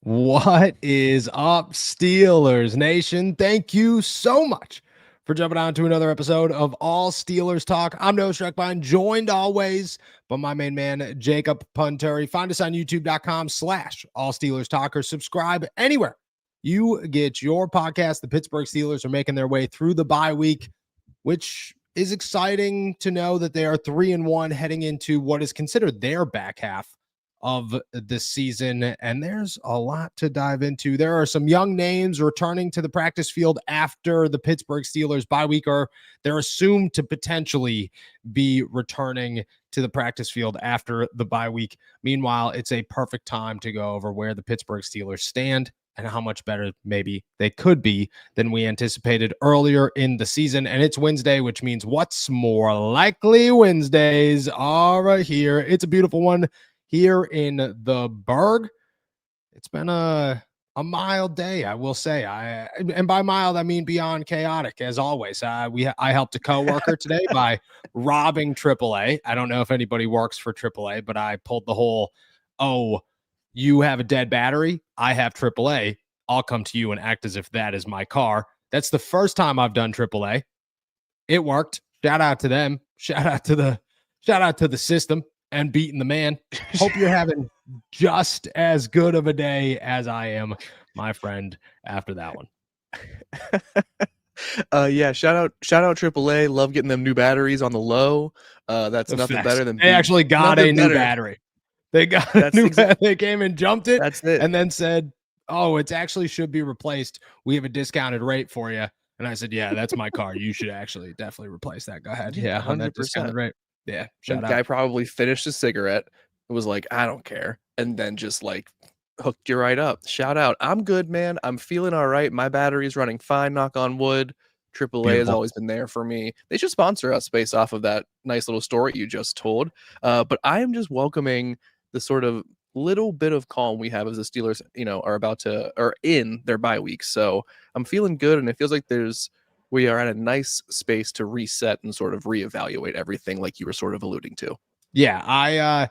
What is up, Steelers Nation? Thank you so much for jumping on to another episode of All Steelers Talk. I'm Noah Schreckbein, joined always by my main man, Jacob Punteri. Find us on youtube.com/All Steelers Talk, subscribe anywhere you get your podcast. The Pittsburgh Steelers are making their way through the bye week, which is exciting to know that they are 3-1 heading into what is considered their back half of the season, and there's a lot to dive into. There are some young names returning to the practice field after the Pittsburgh Steelers bye week, or they're assumed to potentially be returning to the practice field after the bye week. Meanwhile, it's a perfect time to go over where the Pittsburgh Steelers stand and how much better maybe they could be than we anticipated earlier in the season. And it's Wednesday, which means what's more likely Wednesdays are here. It's a beautiful one here in the Berg. It's been a mild day, I will say. And by mild, I mean beyond chaotic, as always. I helped a coworker today by robbing AAA. I don't know if anybody works for AAA, but I pulled the whole, oh, you have a dead battery, I have AAA, I'll come to you and act as if that is my car. That's the first time I've done AAA. It worked. Shout out to them. Shout out to the system and beating the man. Hope you're having just as good of a day as I am, my friend, after that one. Yeah, shout out AAA. Love getting them new batteries on the low. That's nothing better than they actually got a new battery. They got a new battery. They came and jumped it. That's it. And then said, oh, it actually should be replaced. We have a discounted rate for you. And I said, yeah, that's my car. You should actually definitely replace that. Go ahead. Yeah, 100%. On that discounted rate. Yeah, shout out. Guy probably finished a cigarette. It was like, I don't care. And then just like hooked you right up. Shout out. I'm good, man. I'm feeling all right. My battery's running fine, knock on wood. AAA has always been there for me. They should sponsor us based off of that nice little story you just told. But I am just welcoming the sort of little bit of calm we have as the Steelers, are in their bye week. So I'm feeling good, and it feels like we are at a nice space to reset and sort of reevaluate everything, like you were sort of alluding to. Yeah, I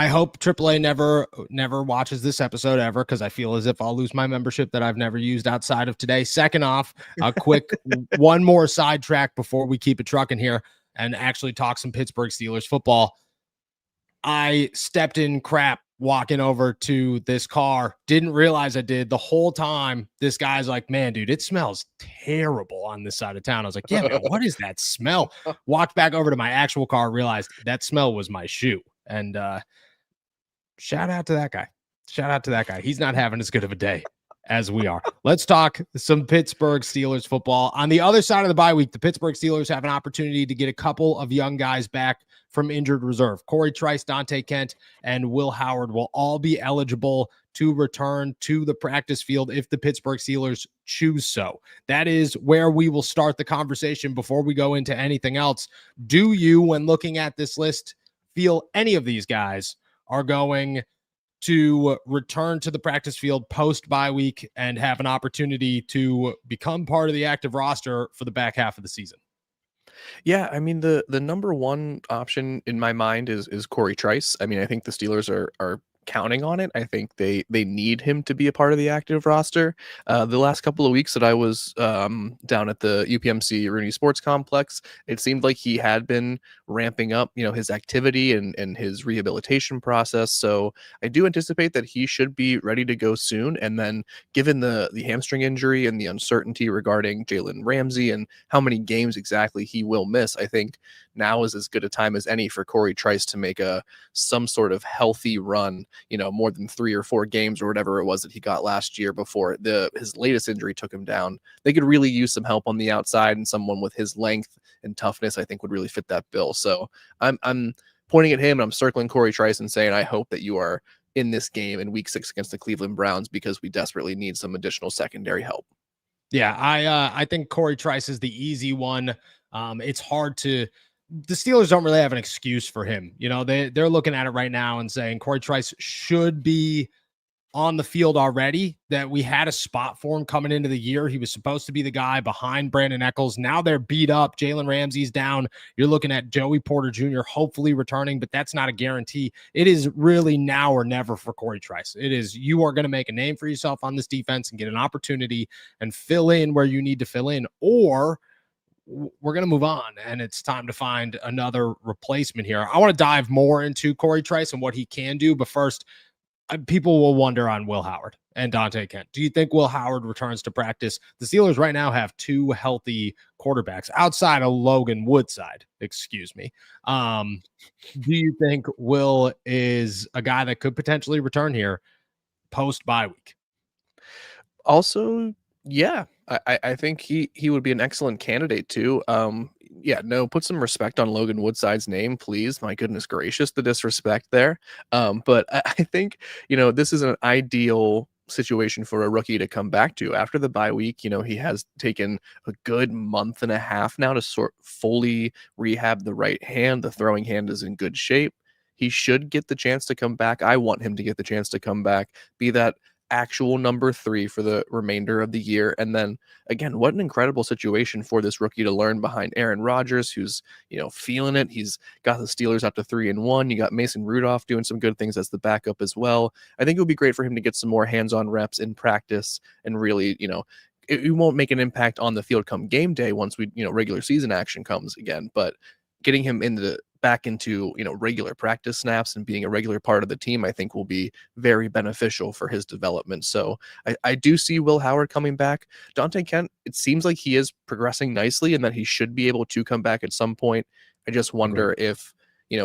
hope AAA never watches this episode ever, because I feel as if I'll lose my membership that I've never used outside of today. Second off, a quick one more sidetrack before we keep it trucking here and actually talk some Pittsburgh Steelers football. I stepped in crap walking over to this car. Didn't realize I did the whole time. This guy's like, man, dude, it smells terrible on this side of town. I was like, yeah, man, what is that smell? Walked back over to my actual car, realized that smell was my shoe. And shout out to that guy. Shout out to that guy. He's not having as good of a day as we are. Let's talk some Pittsburgh Steelers football. On the other side of the bye week, the Pittsburgh Steelers have an opportunity to get a couple of young guys back from injured reserve. Cory Trice, Dante Kent, and Will Howard will all be eligible to return to the practice field if the Pittsburgh Steelers choose so. That is where we will start the conversation before we go into anything else. Do you, when looking at this list, feel any of these guys are going to return to the practice field post bye week and have an opportunity to become part of the active roster for the back half of the season? Yeah, I mean, the number one option in my mind is Cory Trice. I mean, I think the Steelers are counting on it. I think they need him to be a part of the active roster. The last couple of weeks that I was down at the UPMC Rooney Sports Complex, it seemed like he had been ramping up, his activity and his rehabilitation process. So I do anticipate that he should be ready to go soon. And then given the hamstring injury and the uncertainty regarding Jalen Ramsey and how many games exactly he will miss, I think now is as good a time as any for Cory Trice to make some sort of healthy run, more than 3 or 4 games or whatever it was that he got last year before his latest injury took him down. They could really use some help on the outside, and someone with his length and toughness, I think, would really fit that bill. So I'm pointing at him, and I'm circling Cory Trice and saying, I hope that you are in this game in week 6 against the Cleveland Browns, because we desperately need some additional secondary help. Yeah, I think Cory Trice is the easy one. It's hard to the Steelers don't really have an excuse for him. They're looking at it right now and saying Cory Trice should be on the field already that we had a spot for him coming into the year. He was supposed to be the guy behind Brandon Eccles. Now they're beat up. Jalen Ramsey's down. You're looking at Joey Porter Jr. hopefully returning, but that's not a guarantee. It is really now or never for Cory Trice. It is, you are going to make a name for yourself on this defense and get an opportunity and fill in where you need to fill in, or we're going to move on and it's time to find another replacement here. I want to dive more into Cory Trice and what he can do, but first, people will wonder on Will Howard and Dante Kent. Do you think Will Howard returns to practice? The Steelers right now have two healthy quarterbacks outside of Logan Woodside. Excuse me. Do you think Will is a guy that could potentially return here post bye week? Also, yeah, I think he would be an excellent candidate too. Yeah, no, put some respect on Logan Woodside's name, please. My goodness gracious, the disrespect there. But I think, this is an ideal situation for a rookie to come back to after the bye week. He has taken a good month and a half now to fully rehab the right hand. The throwing hand is in good shape. He should get the chance to come back. I want him to get the chance to come back, be that actual number 3 for the remainder of the year. And then again, what an incredible situation for this rookie to learn behind Aaron Rodgers, who's, feeling it. He's got the Steelers up to 3-1. You got Mason Rudolph doing some good things as the backup as well. I think it would be great for him to get some more hands-on reps in practice and really, it won't make an impact on the field come game day once we, regular season action comes again, but getting him back into regular practice snaps and being a regular part of the team, I think will be very beneficial for his development. So I do see Will Howard coming back. Dante Kent, it seems like he is progressing nicely and that he should be able to come back at some point. I just wonder if,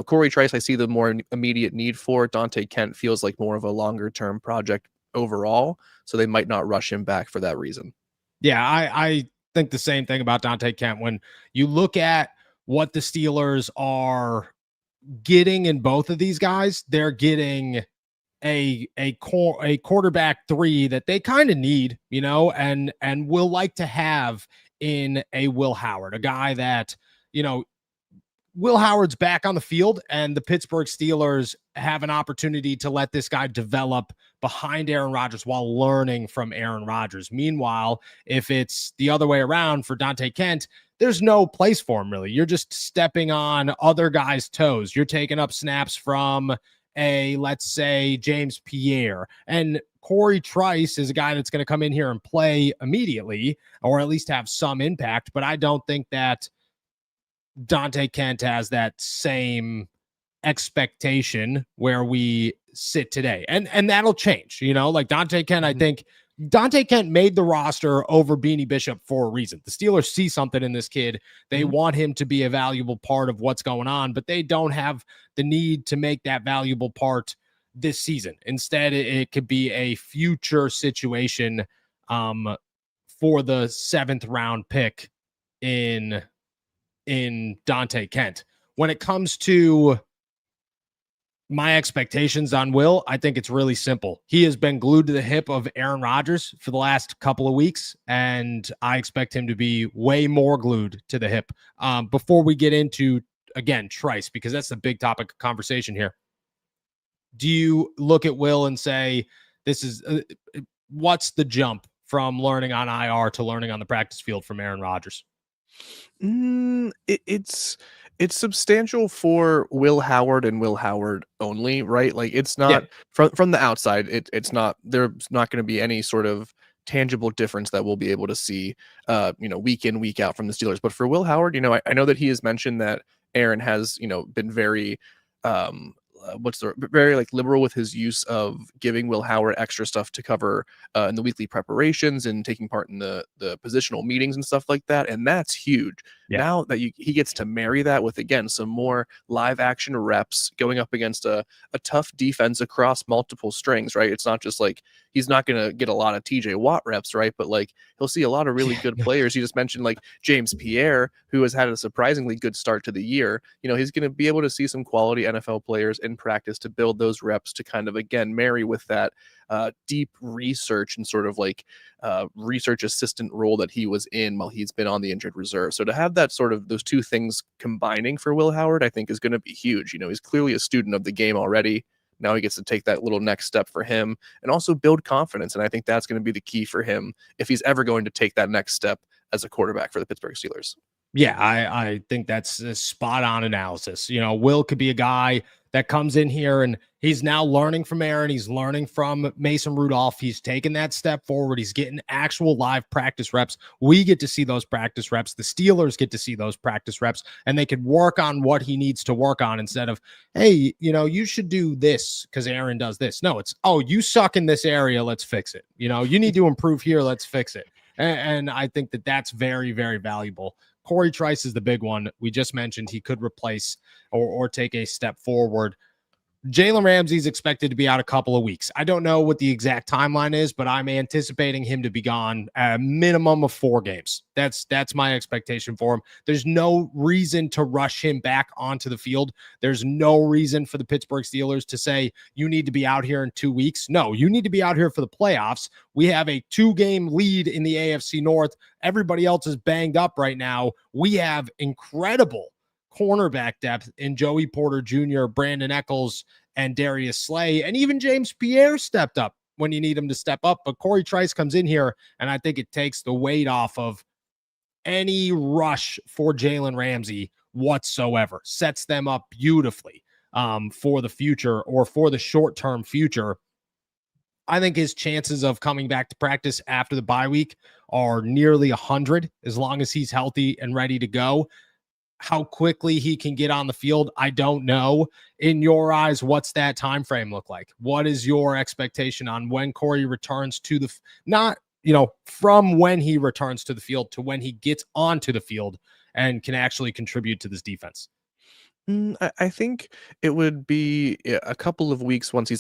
Cory Trice, I see the more immediate need for. Dante Kent feels like more of a longer term project overall, so they might not rush him back for that reason. Yeah, I think the same thing about Dante Kent. When you look at what the Steelers are getting in both of these guys, they're getting a quarterback 3 that they kind of need, and will like to have in a Will Howard, a guy that, Will Howard's back on the field and the Pittsburgh Steelers have an opportunity to let this guy develop behind Aaron Rodgers while learning from Aaron Rodgers. Meanwhile, if it's the other way around for Dante Kent, there's no place for him really. You're just stepping on other guys' toes. You're taking up snaps from let's say James Pierre, and Cory Trice is a guy that's going to come in here and play immediately, or at least have some impact. But I don't think that Dante Kent has that same expectation where we sit today. And that'll change, like Dante Kent, I think Dante Kent made the roster over Beanie Bishop for a reason. The Steelers see something in this kid. They want him to be a valuable part of what's going on, but they don't have the need to make that valuable part this season. Instead, it could be a future situation for the 7th round pick in Dante Kent. When it comes to my expectations on Will, I think it's really simple. He has been glued to the hip of Aaron Rodgers for the last couple of weeks, and I expect him to be way more glued to the hip. Before we get into, again, Trice, because that's the big topic of conversation here. Do you look at Will and say, this is what's the jump from learning on IR to learning on the practice field from Aaron Rodgers? It's substantial for Will Howard and Will Howard only, right? Like it's not from the outside. It's not, there's not going to be any sort of tangible difference that we'll be able to see, week in, week out from the Steelers. But for Will Howard, I know that he has mentioned that Aaron has, been very, very like liberal with his use of giving Will Howard extra stuff to cover in the weekly preparations and taking part in the positional meetings and stuff like that. And that's huge. Yeah. Now that he gets to marry that with, again, some more live action reps going up against a tough defense across multiple strings, right? It's not just like he's not going to get a lot of TJ Watt reps, right? But like he'll see a lot of really good players. You just mentioned like James Pierre, who has had a surprisingly good start to the year. He's going to be able to see some quality NFL players in practice to build those reps to kind of, again, marry with that deep research and sort of like research assistant role that he was in while he's been on the injured reserve. So to have that sort of those two things combining for Will Howard, I think is going to be huge. He's clearly a student of the game already, Now he gets to take that little next step for him and also build confidence. And I think that's going to be the key for him if he's ever going to take that next step as a quarterback for the Pittsburgh Steelers. Yeah, I think that's a spot on analysis. You know, Will could be a guy that comes in here and he's now learning from Aaron. He's learning from Mason Rudolph. He's taking that step forward. He's getting actual live practice reps. We get to see those practice reps. The Steelers get to see those practice reps, and they could work on what he needs to work on instead of, hey, you know, you should do this because Aaron does this. No, it's, oh, you suck in this area. Let's fix it. You know, you need to improve here. Let's fix it. And I think that that's very, very valuable. Cory Trice is the big one. We just mentioned he could replace or take a step forward. Jalen Ramsey is expected to be out a couple of weeks. I don't know what the exact timeline is, but I'm anticipating him to be gone a minimum of 4 games. That's my expectation for him. There's no reason to rush him back onto the field. There's no reason for the Pittsburgh Steelers to say you need to be out here in 2 weeks. No, you need to be out here for the playoffs. We have a 2-game lead in the AFC North. Everybody else is banged up right now. We have incredible cornerback depth in Joey Porter Jr., Brandon Eccles, and Darius Slay, and even James Pierre stepped up when you need him to step up. But Cory Trice comes in here, and I think it takes the weight off of any rush for Jalen Ramsey whatsoever. Sets them up beautifully for the future or for the short-term future. I think his chances of coming back to practice after the bye week are nearly 100 as long as he's healthy and ready to go. How quickly he can get on the field, I don't know. In your eyes, what's that time frame look like? What is your expectation on when Cory returns to the not, you know, from when he returns to the field to when he gets onto the field and can actually contribute to this defense? I think it would be a couple of weeks once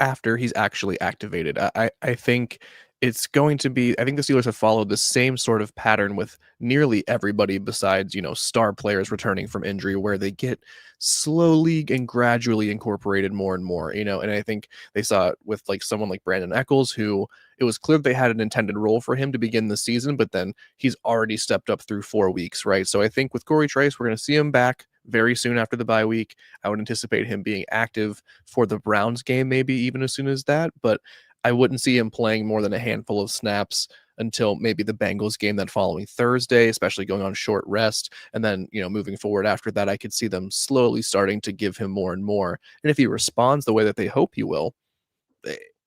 after he's actually activated. I think it's going to be, I think the Steelers have followed the same sort of pattern with nearly everybody besides, you know, star players returning from injury, where they get slowly and gradually incorporated more and more, you know. And I think they saw it with like someone like Brandon Eccles, who it was clear they had an intended role for him to begin the season, but then he's already stepped up through 4 weeks, right? So I think with Cory Trice, we're going to see him back very soon after the bye week. I would anticipate him being active for the Browns game, maybe even as soon as that, but I wouldn't see him playing more than a handful of snaps until maybe the Bengals game that following Thursday, especially going on short rest. And then, you know, moving forward after that, I could see them slowly starting to give him more and more. And if he responds the way that they hope he will,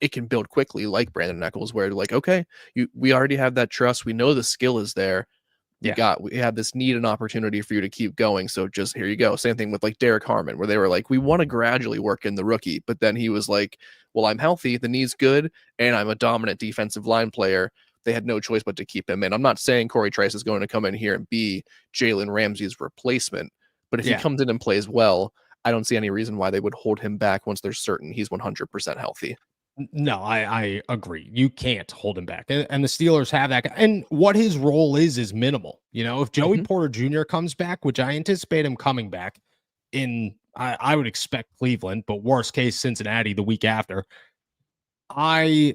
it can build quickly, like Brandon Eccles, where like, okay, we already have that trust. We know the skill is there. We have this need and opportunity for you to keep going. So just here you go. Same thing with like Derek Harmon, where they were like, we want to gradually work in the rookie, but then he was like, well, I'm healthy, the knee's good, and I'm a dominant defensive line player. They had no choice but to keep him in. I'm not saying Cory Trice is going to come in here and be Jalen Ramsey's replacement, but if he comes in and plays well, I don't see any reason why they would hold him back once they're certain he's 100% healthy. No, I agree. You can't hold him back. And the Steelers have that. And what his role is minimal. You know, if Joey Porter Jr. comes back, which I anticipate him coming back in, I would expect Cleveland, but worst case, Cincinnati the week after. I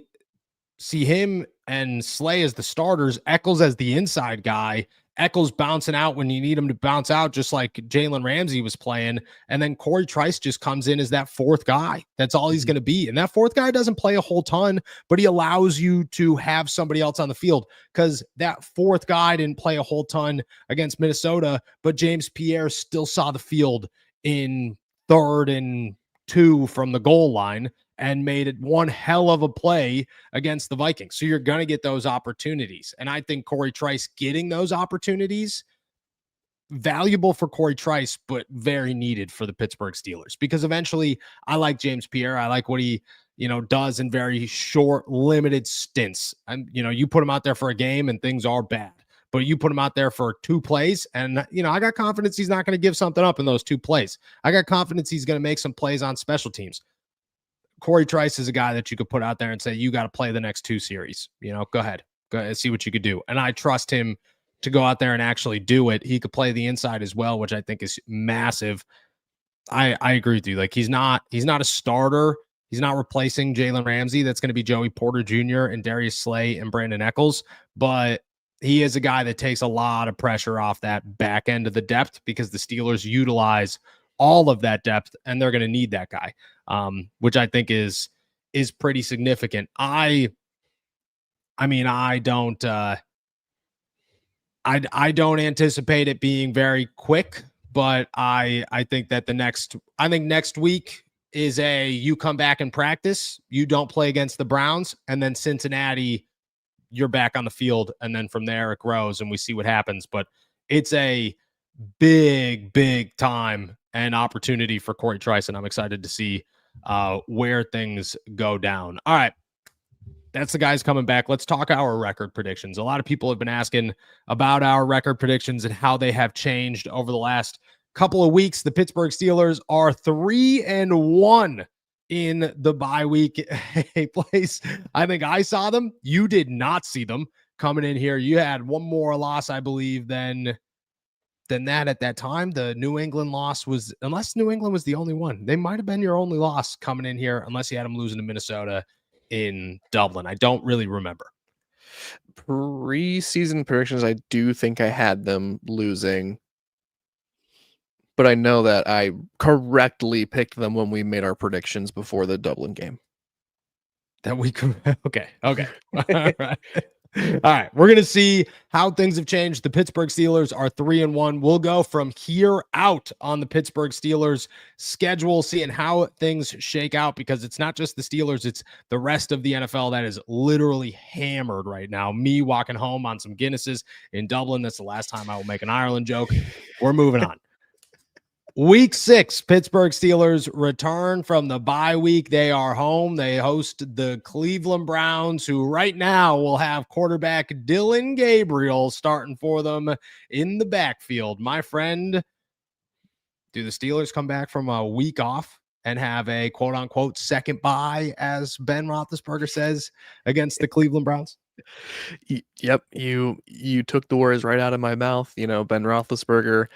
see him and Slay as the starters, Eccles as the inside guy, Eccles bouncing out when you need him to bounce out, just like Jalen Ramsey was playing. And then Cory Trice just comes in as that 4th guy. That's all he's going to be. And that 4th guy doesn't play a whole ton, but he allows you to have somebody else on the field, because that 4th guy didn't play a whole ton against Minnesota, but James Pierre still saw the field in 3rd and 2 from the goal line and made it one hell of a play against the Vikings. So you're going to get those opportunities. And I think Cory Trice getting those opportunities, valuable for Cory Trice, but very needed for the Pittsburgh Steelers, because eventually I like James Pierre. I like what he, you know, does in very short, limited stints. And, you know, you put him out there for a game and things are bad, but you put him out there for 2 plays and, you know, I got confidence he's not going to give something up in those 2 plays. I got confidence he's going to make some plays on special teams. Cory Trice is a guy that you could put out there and say, you got to play the next 2 series. You know, go ahead, see what you could do. And I trust him to go out there and actually do it. He could play the inside as well, which I think is massive. I agree with you. Like, he's not a starter. He's not replacing Jalen Ramsey. That's going to be Joey Porter Jr. and Darius Slay and Brandon Eccles. But he is a guy that takes a lot of pressure off that back end of the depth, because the Steelers utilize all of that depth and they're going to need that guy. which I think is pretty significant. I mean, I don't anticipate it being very quick, but I think that next week is you come back and practice, you don't play against the Browns, and then Cincinnati, you're back on the field, and then from there it grows and we see what happens. But it's a big time and opportunity for Cory Trice, and I'm excited to see where things go down. All right. That's the guys coming back. Let's talk our record predictions. A lot of people have been asking about our record predictions and how they have changed over the last couple of weeks. The Pittsburgh Steelers are 3-1 in the bye week. A place I think I saw them. You did not see them coming in here. You had one more loss, I believe, than that at that time. The New England loss was, unless New England was the only one, they might have been your only loss coming in here, unless you had them losing to Minnesota in Dublin. I don't really remember. Preseason predictions, I do think I had them losing, but I know that I correctly picked them when we made our predictions before the Dublin game. That we could. Okay. All right. All right, we're going to see how things have changed. The Pittsburgh Steelers are 3-1. We'll go from here out on the Pittsburgh Steelers schedule, seeing how things shake out, because it's not just the Steelers, it's the rest of the NFL that is literally hammered right now. Me walking home on some Guinnesses in Dublin. That's the last time I will make an Ireland joke. We're moving on. Week 6, Pittsburgh Steelers return from the bye week. They are home. They host the Cleveland Browns, who right now will have quarterback Dylan Gabriel starting for them in the backfield. My friend, do the Steelers come back from a week off and have a quote-unquote second bye, as Ben Roethlisberger says, against the Cleveland Browns? Yep, you took the words right out of my mouth. Ben Roethlisberger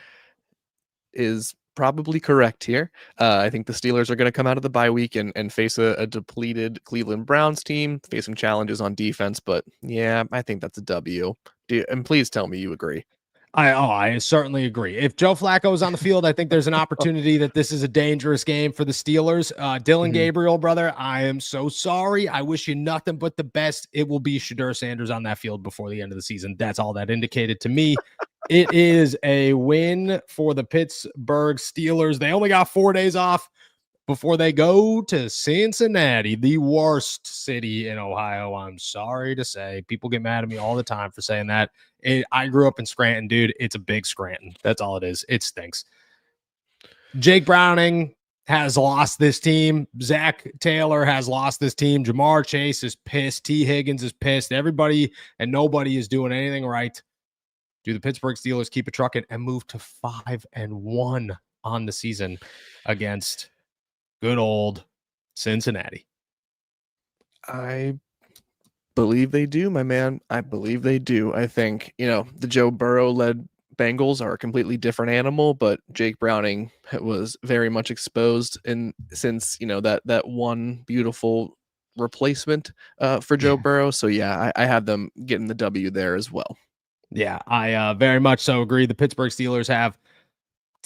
is probably correct here. I think the Steelers are going to come out of the bye week and face a depleted Cleveland Browns team, face some challenges on defense. But yeah, I think that's a W. And please tell me you agree. I certainly agree. If Joe Flacco is on the field, I think there's an opportunity that this is a dangerous game for the Steelers. Dylan Gabriel, brother, I am so sorry. I wish you nothing but the best. It will be Shadur Sanders on that field before the end of the season. That's all that indicated to me. It is a win for the Pittsburgh Steelers. They only got 4 days off before they go to Cincinnati, the worst city in Ohio. I'm sorry to say. People get mad at me all the time for saying that. I grew up in Scranton, dude. It's a big Scranton. That's all it is. It stinks. Jake Browning has lost this team. Zach Taylor has lost this team. Jamar Chase is pissed. T. Higgins is pissed. Everybody and nobody is doing anything right. Do the Pittsburgh Steelers keep it trucking and move to 5-1 on the season against good old Cincinnati? I believe they do, my man. I believe they do. I think, the Joe Burrow-led Bengals are a completely different animal, but Jake Browning was very much exposed since that one beautiful replacement for Joe Burrow. So yeah, I have them getting the W there as well. Yeah, I very much so agree. The Pittsburgh Steelers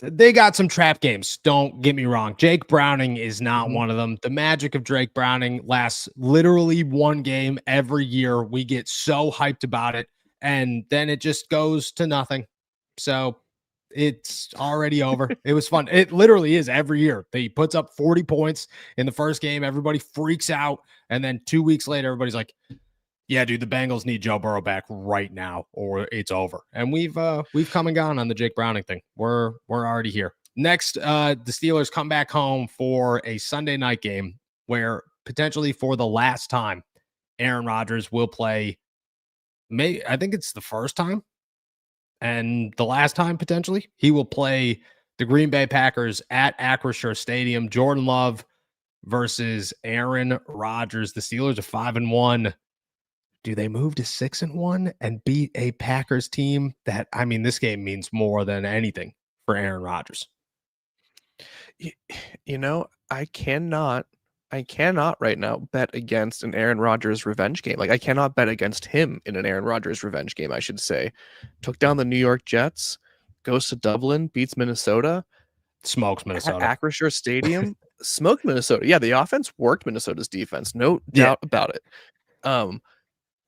they got some trap games. Don't get me wrong. Jake Browning is not one of them. The magic of Jake Browning lasts literally one game every year. We get so hyped about it, and then it just goes to nothing. So it's already over. It was fun. It literally is every year. He puts up 40 points in the first game. Everybody freaks out. And then 2 weeks later, everybody's like, yeah, dude, the Bengals need Joe Burrow back right now or it's over. And we've come and gone on the Jake Browning thing. We're already here. Next, the Steelers come back home for a Sunday night game where potentially for the last time, Aaron Rodgers will play. I think it's the first time and the last time potentially he will play the Green Bay Packers at Acrisure Stadium. Jordan Love versus Aaron Rodgers. The Steelers are 5-1. Do they move to 6-1 and beat a Packers team that, this game means more than anything for Aaron Rodgers? I cannot right now bet against an Aaron Rodgers revenge game. Like, I cannot bet against him in an Aaron Rodgers revenge game, I should say. Took down the New York Jets, goes to Dublin, beats Minnesota. Smokes Minnesota. At Acrisure Stadium. smoked Minnesota. Yeah, the offense worked Minnesota's defense, no Yeah. doubt about it.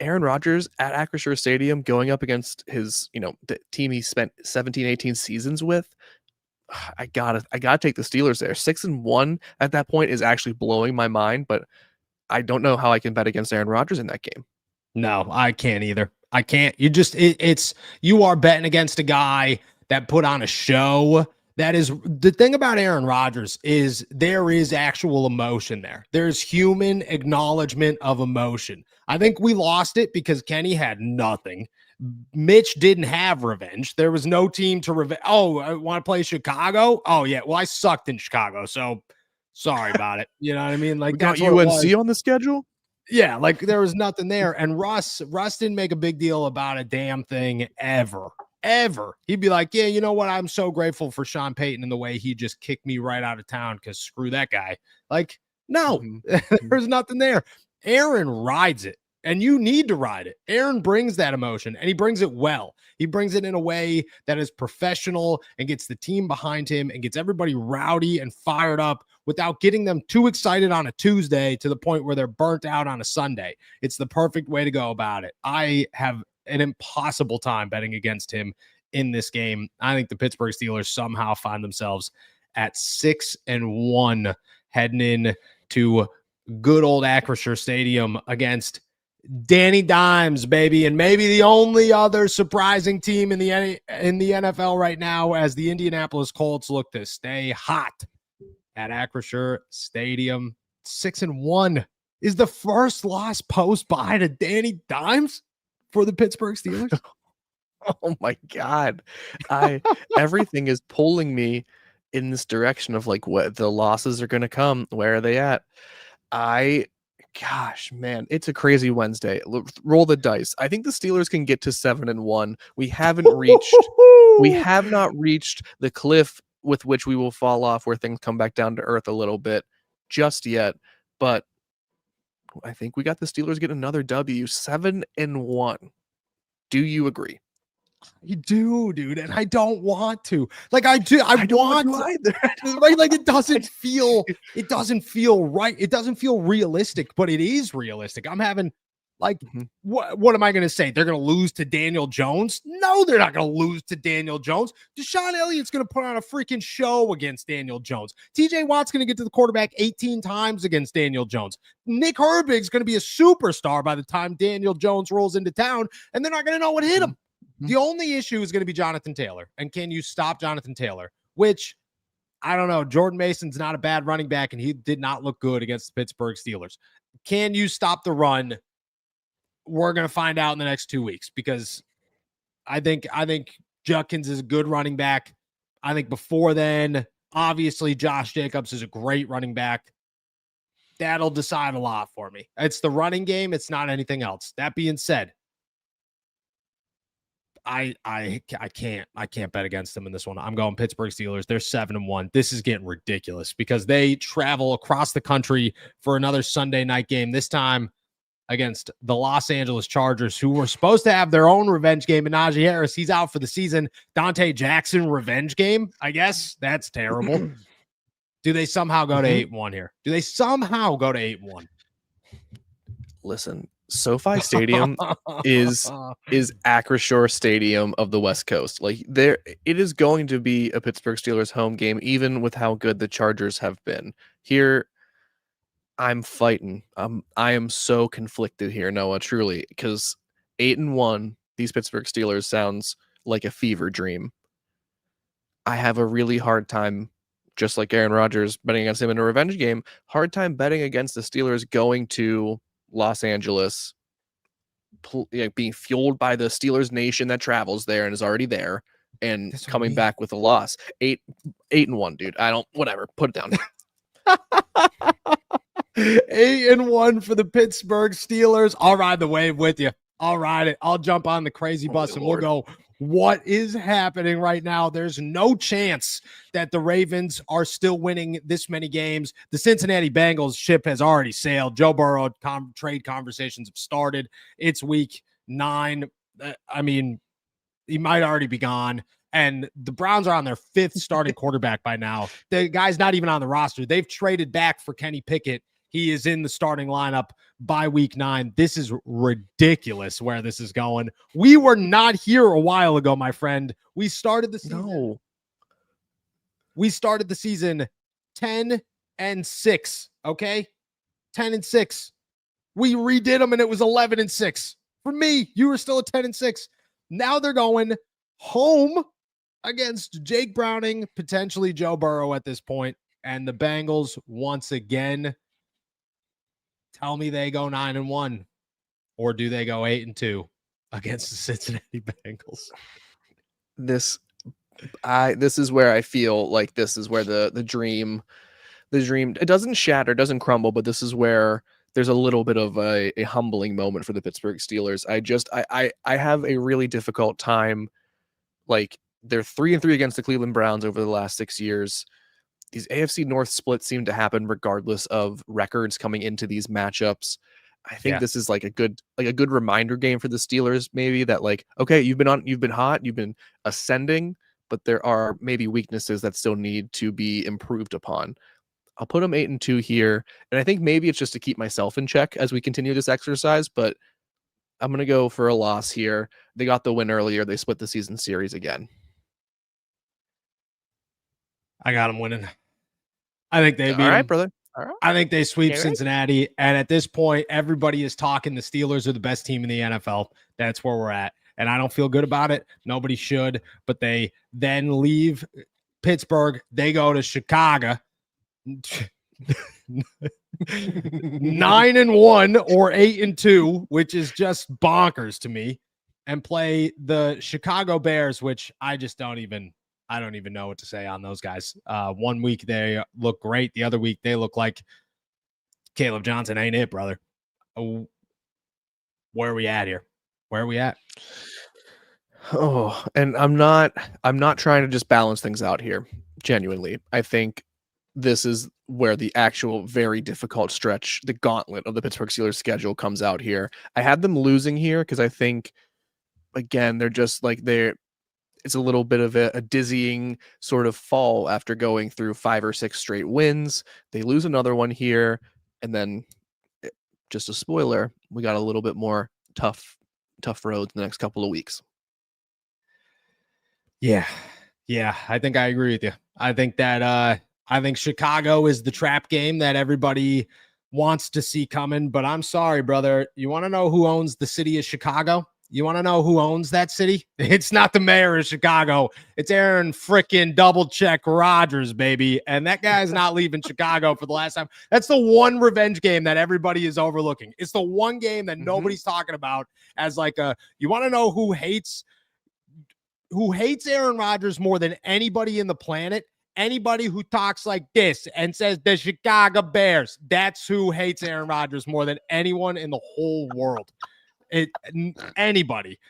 Aaron Rodgers at Acrisure Stadium going up against his, the team he spent 17, 18 seasons with. I gotta take the Steelers there. 6-1 at that point is actually blowing my mind, but I don't know how I can bet against Aaron Rodgers in that game. No, I can't either. I can't. You just it's you are betting against a guy that put on a show. That is the thing about Aaron Rodgers is there is actual emotion there. There's human acknowledgement of emotion. I think we lost it because Kenny had nothing. Mitch didn't have revenge. There was no team to revenge. Oh, I want to play Chicago? Oh, yeah. Well, I sucked in Chicago, so sorry about it. You know what I mean? We Like got that's what it was. UNC on the schedule. Yeah, like there was nothing there. And Russ didn't make a big deal about a damn thing ever. He'd be like, yeah, you know what? I'm so grateful for Sean Payton and the way he just kicked me right out of town because screw that guy. Like, no, there's nothing there. Aaron rides it, and you need to ride it. Aaron brings that emotion, and he brings it well. He brings it in a way that is professional and gets the team behind him and gets everybody rowdy and fired up without getting them too excited on a Tuesday to the point where they're burnt out on a Sunday. It's the perfect way to go about it. I have an impossible time betting against him in this game. I think the Pittsburgh Steelers somehow find themselves at 6-1 heading in to good old Acrisure Stadium against Danny Dimes, baby, and maybe the only other surprising team in the NFL right now as the Indianapolis Colts look to stay hot at Acrisure Stadium. 6-1 is the first loss post by to Danny Dimes for the Pittsburgh Steelers. Oh my God. Everything is pulling me in this direction of like what the losses are going to come. Where are they at? Gosh, man, it's a crazy Wednesday. Roll the dice. I think the Steelers can get to 7-1. We have not reached the cliff with which we will fall off where things come back down to earth a little bit just yet. But I think we got the Steelers getting another W, 7-1. Do you agree? You do, dude, and I don't want to. Like I do, I don't want to either. Right? Like it doesn't feel right. It doesn't feel realistic, but it is realistic. I'm having like what am I going to say? They're going to lose to Daniel Jones? No, they're not going to lose to Daniel Jones. Deshaun Elliott's going to put on a freaking show against Daniel Jones. TJ Watt's going to get to the quarterback 18 times against Daniel Jones. Nick Herbig's going to be a superstar by the time Daniel Jones rolls into town, and they're not going to know what hit him. The only issue is going to be Jonathan Taylor. And can you stop Jonathan Taylor? Which, I don't know. Jordan Mason's not a bad running back, and he did not look good against the Pittsburgh Steelers. Can you stop the run? We're going to find out in the next 2 weeks because I think Judkins is a good running back. I think before then, obviously, Josh Jacobs is a great running back. That'll decide a lot for me. It's the running game. It's not anything else. That being said, I can't bet against them in this one. I'm going Pittsburgh Steelers. They're 7-1. This is getting ridiculous because they travel across the country for another Sunday night game. This time against the Los Angeles Chargers, who were supposed to have their own revenge game. And Najee Harris, he's out for the season. Dante Jackson revenge game. I guess that's terrible. Do they somehow go to 8-1 here? Do they somehow go to 8-1? Listen, SoFi Stadium is Acrisure Stadium of the West Coast. Like it is going to be a Pittsburgh Steelers home game, even with how good the Chargers have been. Here, I'm fighting. I am so conflicted here, Noah, truly, because 8-1, these Pittsburgh Steelers sounds like a fever dream. I have a really hard time, just like Aaron Rodgers betting against him in a revenge game, hard time betting against the Steelers going to Los Angeles, being fueled by the Steelers Nation that travels there and is already there, and coming back with a loss. 8-1, dude. I don't. Whatever. Put it down. 8-1 for the Pittsburgh Steelers. I'll ride the wave with you. I'll ride it. I'll jump on the crazy bus and we'll go. What is happening right now? There's no chance that the Ravens are still winning this many games. The Cincinnati Bengals ship has already sailed. Joe Burrow trade conversations have started. It's week 9. I mean, he might already be gone. And the Browns are on their 5th starting quarterback by now. The guy's not even on the roster. They've traded back for Kenny Pickett. He is in the starting lineup by week 9. This is ridiculous where this is going. We were not here a while ago, my friend. We started the season. No. We started the season 10-6. Okay. 10-6. We redid them and it was 11-6. For me, you were still at 10-6. Now they're going home against Jake Browning, potentially Joe Burrow at this point, and the Bengals once again. Tell me they go 9-1, or do they go 8-2 against the Cincinnati Bengals? This is where I feel like this is where the dream, it doesn't shatter, doesn't crumble, but this is where there's a little bit of a humbling moment for the Pittsburgh Steelers. I have a really difficult time. Like, they're 3-3 against the Cleveland Browns over the last 6 years. These AFC North splits seem to happen regardless of records coming into these matchups. I think this is like a good reminder game for the Steelers, maybe, that like, okay, you've been hot, you've been ascending, but there are maybe weaknesses that still need to be improved upon. I'll put them 8-2 here, and I think maybe it's just to keep myself in check as we continue this exercise, but I'm going to go for a loss here. They got the win earlier. They split the season series again. I got them winning. I think they beat All right, them. brother. All right. I think they sweep Cincinnati. And at this point, everybody is talking the Steelers are the best team in the NFL. That's where we're at. And I don't feel good about it. Nobody should. But they then leave Pittsburgh. They go to Chicago. 9-1 or 8-2, which is just bonkers to me, and play the Chicago Bears, which I don't even know what to say on those guys. 1 week they look great. The other week they look like Caleb Johnson ain't it, brother. Where are we at here? Where are we at? Oh, and I'm not trying to just balance things out here. Genuinely, I think this is where the actual very difficult stretch, the gauntlet of the Pittsburgh Steelers schedule comes out here. I had them losing here because I think, again, they're just like it's a little bit of a dizzying sort of fall after going through 5 or 6 straight wins. They lose another one here, and then just a spoiler, we got a little bit more tough roads in the next couple of weeks. Yeah, I think I agree with you. I think that I think Chicago is the trap game that everybody wants to see coming, but I'm sorry, brother. You want to know who owns the city of Chicago? You want to know who owns that city? It's not the mayor of Chicago. It's Aaron frickin' double check Rodgers, baby. And that guy's not leaving Chicago for the last time. That's the one revenge game that everybody is overlooking. It's the one game that nobody's talking about as like you want to know who hates Aaron Rodgers more than anybody in the planet? Anybody who talks like this and says the Chicago Bears, that's who hates Aaron Rodgers more than anyone in the whole world. Anybody.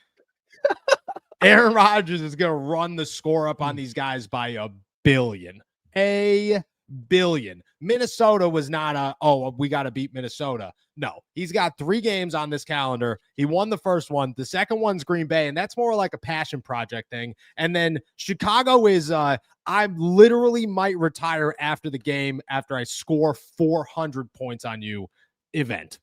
Aaron Rodgers is going to run the score up on these guys by a billion. A billion. Minnesota was not we got to beat Minnesota. No, he's got 3 games on this calendar. He won the first one. The second one's Green Bay, and that's more like a passion project thing. And then Chicago is I literally might retire after the game after I score 400 points on you event.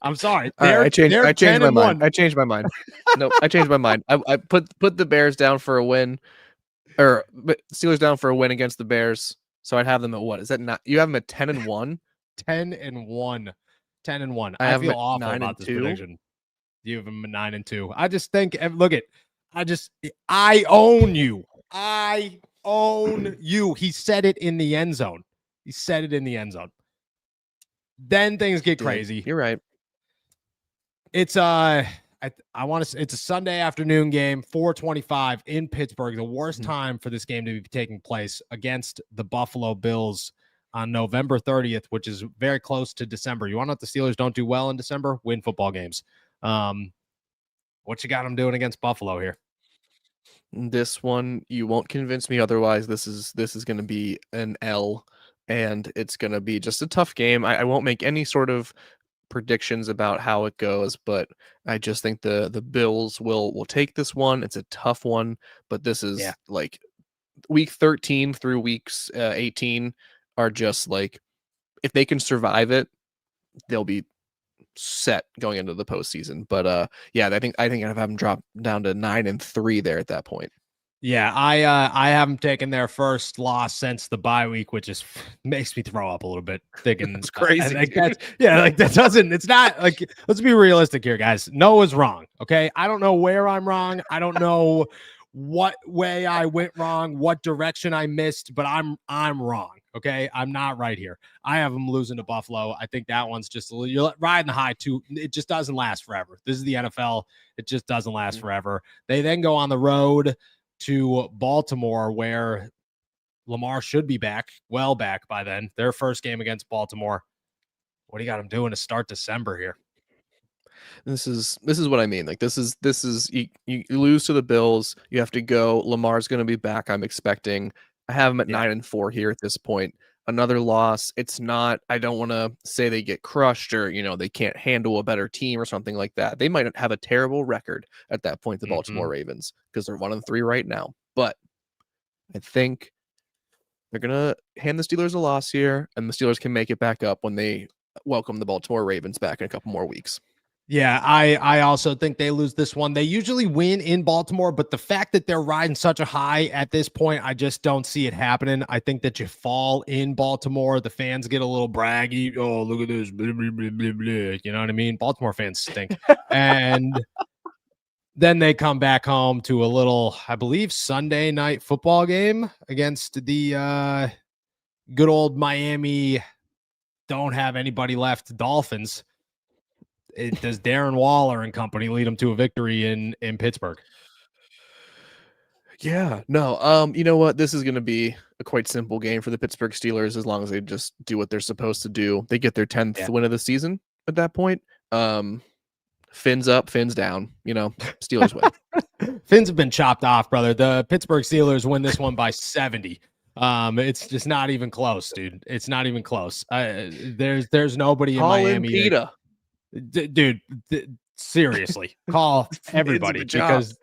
I'm sorry. I changed my mind. I changed my mind. No, I changed my mind. I put the Bears down for a win, or Steelers down for a win against the Bears. So I'd have them at what? Is that not? You have them at 10-1? 10-1. 10-1. I feel awful about this prediction. You have them at 9-2. I just think, look at, I own you. I own you. He said it in the end zone. Then things get crazy. You're right. It's it's a Sunday afternoon game, 4:25 in Pittsburgh. The worst time for this game to be taking place against the Buffalo Bills on November 30th, which is very close to December. You want to know what the Steelers don't do well in December? Win football games. What you got them doing against Buffalo here? This one, you won't convince me otherwise. This is going to be an L, and it's going to be just a tough game. I won't make any sort of predictions about how it goes, but I just think the Bills will take this one. It's a tough one, but this Yeah. is like week 13 through weeks 18 are just like, if they can survive it, they'll be set going into the postseason. But yeah, I think I'd have them drop down to 9-3 there at that point. Yeah, I haven't taken their first loss since the bye week, which is makes me throw up a little bit. Thinking That's crazy, like dude. like that doesn't. It's not like, let's be realistic here, guys. Noah's wrong. Okay, I don't know where I'm wrong. I don't know what way I went wrong, what direction I missed, but I'm wrong. Okay, I'm not right here. I have them losing to Buffalo. I think that one's just you're riding the high too. It just doesn't last forever. This is the NFL. It just doesn't last forever. They then go on the road to Baltimore, where Lamar should be back by then. Their first game against Baltimore. What do you got them doing to start December here? This is what I mean. Like this is you lose to the Bills. You have to go. Lamar's going to be back, I'm expecting. I have him at Yeah. 9-4 here at this point. Another loss. It's not. I don't want to say they get crushed or they can't handle a better team or something like that. They might have a terrible record at that point. The Baltimore Ravens, because they're 1-3 right now. But I think they're gonna hand the Steelers a loss here, and the Steelers can make it back up when they welcome the Baltimore Ravens back in a couple more weeks. Yeah, I also think they lose this one. They usually win in Baltimore, but the fact that they're riding such a high at this point, I just don't see it happening. I think that you fall in Baltimore, the fans get a little braggy. Oh, look at this. Blah, blah, blah, blah, blah. You know what I mean? Baltimore fans stink. And then they come back home to a little, I believe, Sunday night football game against the good old Miami, don't have anybody left, Dolphins. Does Darren Waller and company lead them to a victory in Pittsburgh? Yeah, no, you know what? This is going to be a quite simple game for the Pittsburgh Steelers as long as they just do what they're supposed to do. They get their 10th win of the season at that point. Fins up, fins down, Steelers win. Fins have been chopped off, brother. The Pittsburgh Steelers win this one by 70. It's just not even close, dude. It's not even close. There's nobody in Miami. Dude, seriously, call everybody because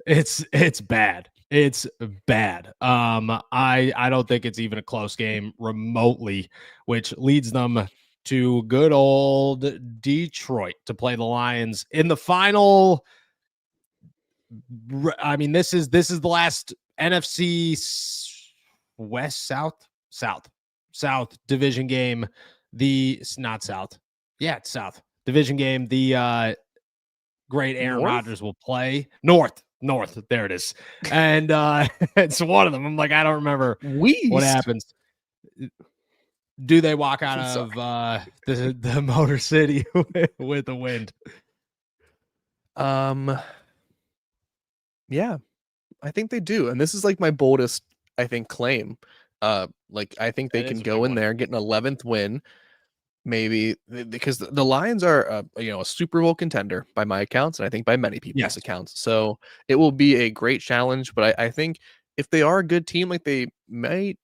it's bad. It's bad. I don't think it's even a close game remotely, which leads them to good old Detroit to play the Lions in the final. I mean, this is the last NFC West South division game. It's not South. Yeah, it's South division game. The great Aaron Rodgers will play North. There it is. And it's one of them. I'm like, I don't remember what happens. Do they walk out of the Motor City with the wind? Yeah, I think they do. And this is like my boldest, I think, claim. Like I think they can go in there and get an 11th win. Maybe because the Lions are a Super Bowl contender by my accounts, and I think by many people's accounts. So it will be a great challenge. But I think if they are a good team, like they might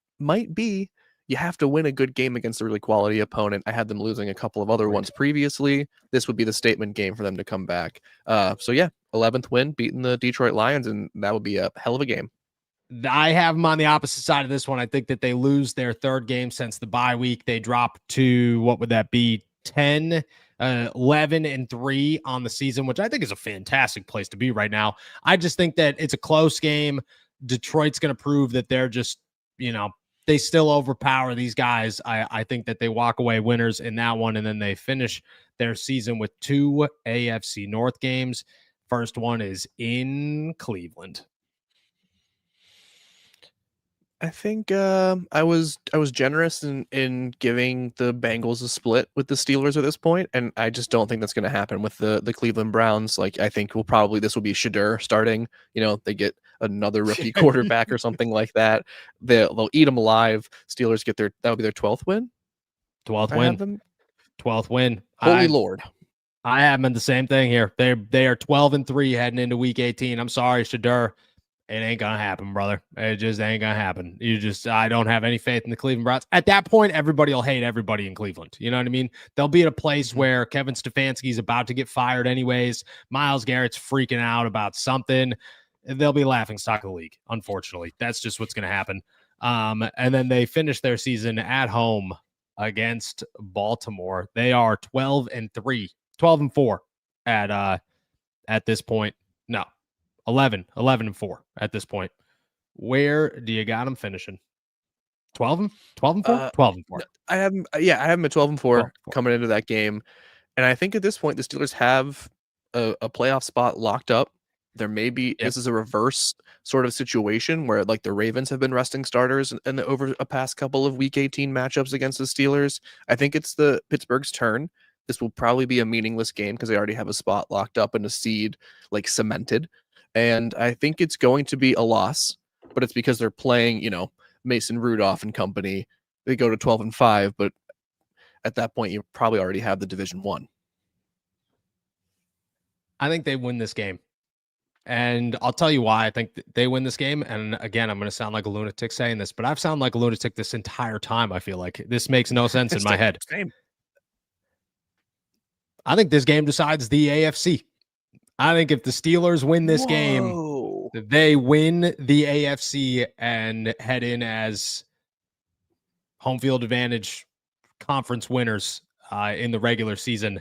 be, you have to win a good game against a really quality opponent. I had them losing a couple of other ones previously. This would be the statement game for them to come back. So yeah, 11th win, beating the Detroit Lions, and that would be a hell of a game. I have them on the opposite side of this one. I think that they lose their third game since the bye week. They drop to, what would that be, 10, 11-3 on the season, which I think is a fantastic place to be right now. I just think that it's a close game. Detroit's going to prove that they're just, they still overpower these guys. I think that they walk away winners in that one, and then they finish their season with 2 AFC North games. First one is in Cleveland. I think I was generous in giving the Bengals a split with the Steelers at this point, and I just don't think that's going to happen with the Cleveland Browns. Like I think this will be Shadur starting. They get another rookie quarterback or something like that. They'll eat them alive. Steelers get that'll be their 12th win. 12th win. 12th win. Holy Lord. I have them in the same thing here. They are 12-3 heading into week 18. I'm sorry, Shadur. It ain't gonna happen, brother. It just ain't gonna happen. I don't have any faith in the Cleveland Browns. At that point, everybody will hate everybody in Cleveland. You know what I mean? They'll be at a place where Kevin Stefanski's about to get fired anyways. Myles Garrett's freaking out about something. They'll be laughing stock of the league. Unfortunately, that's just what's gonna happen. And then they finish their season at home against Baltimore. They are 12-3, 12-4 at this point. No. 11-4 at this point. Where do you got them finishing? 12-4? 12-4. I have them at 12-4 coming into that game. And I think at this point, the Steelers have a playoff spot locked up. There may be, this is a reverse sort of situation where like the Ravens have been resting starters and over a past couple of week 18 matchups against the Steelers. I think it's the Pittsburgh's turn. This will probably be a meaningless game because they already have a spot locked up and a seed like cemented. And I think it's going to be a loss, but it's because they're playing, Mason Rudolph and company. They go to 12-5, but at that point, you probably already have the division won. I think they win this game. And I'll tell you why I think they win this game. And again, I'm going to sound like a lunatic saying this, but I've sounded like a lunatic this entire time. I feel like this makes no sense in my head. Same. I think this game decides the AFC. I think if the Steelers win this game, they win the AFC and head in as home field advantage conference winners in the regular season.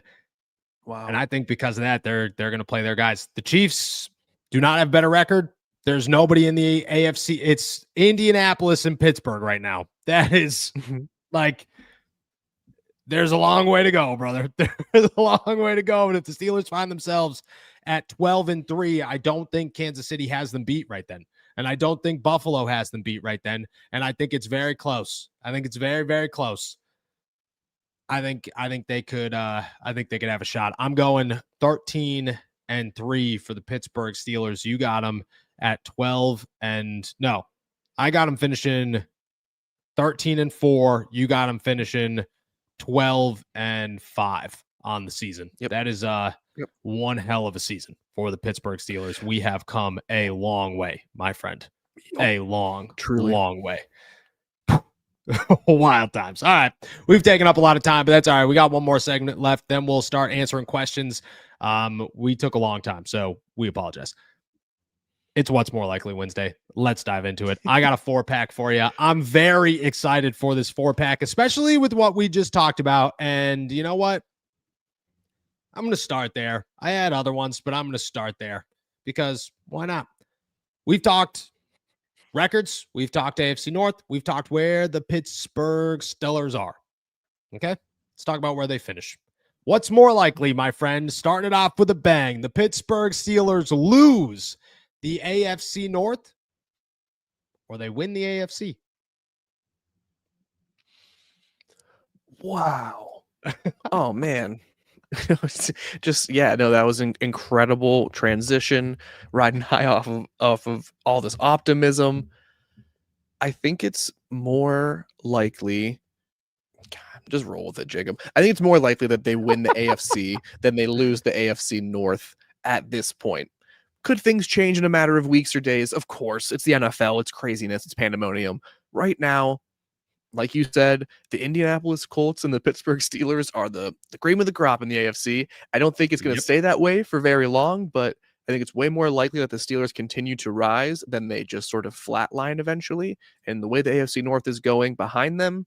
Wow. And I think because of that, they're going to play their guys. The Chiefs do not have a better record. There's nobody in the AFC. It's Indianapolis and Pittsburgh right now. That is like, there's a long way to go, brother. There's a long way to go. And if the Steelers find themselves at 12-3, I don't think Kansas City has them beat right then. And I don't think Buffalo has them beat right then. And I think it's very close. I think it's very, very close. I think they could have a shot. I'm going 13-3 for the Pittsburgh Steelers. You got them at 12 and no, I got them finishing 13-4. You got them finishing 12-5 on the season. That is one hell of a season for the Pittsburgh Steelers. We have come a long way, my friend. A long way. Wild times. All right. We've taken up a lot of time, but that's all right. We got one more segment left. Then we'll start answering questions. We took a long time, so we apologize. It's What's More Likely Wednesday. Let's dive into it. I got a 4-pack for you. I'm very excited for this 4-pack, especially with what we just talked about. And you know what? I'm going to start there. I had other ones, but I'm going to start there because why not? We've talked records. We've talked AFC North. We've talked where the Pittsburgh Steelers are. Okay, let's talk about where they finish. What's more likely, my friend? Starting it off with a bang. The Pittsburgh Steelers lose the AFC North or they win the AFC. Wow. Oh, man. That was an incredible transition, riding high off of all this optimism. I think it's more likely. God, just roll with it, Jacob. I think it's more likely that they win the AFC than they lose the AFC North at this point. Could things change in a matter of weeks or days? Of course. It's the NFL. It's craziness. It's pandemonium. Right now, like you said, the Indianapolis Colts and the Pittsburgh Steelers are the cream of the crop in the AFC. I don't think it's going to stay that way for very long, but I think it's way more likely that the Steelers continue to rise than they just sort of flatline eventually. And the way the AFC North is going behind them,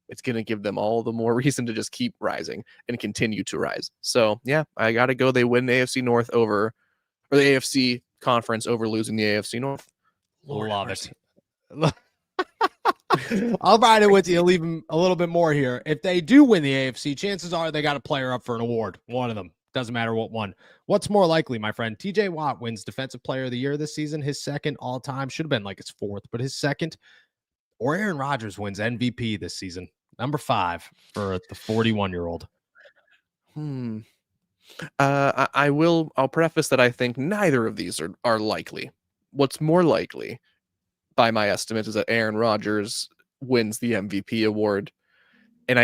it's going to give them all the more reason to just keep rising and continue to rise. So, yeah, I got to go. They win the AFC North or the AFC conference over losing the AFC North. Love it. I'll ride it with you. Leave them a little bit more here. If they do win the AFC, chances are they got a player up for an award. One of them. Doesn't matter what one. What's more likely, my friend? TJ Watt wins Defensive Player of the Year this season. His second all-time. Should have been like his fourth, but his second. Or Aaron Rodgers wins MVP this season. Number 5 for the 41-year-old. I'll preface that I think neither of these are likely. What's more likely, by my estimate, is that Aaron Rodgers wins the MVP award. And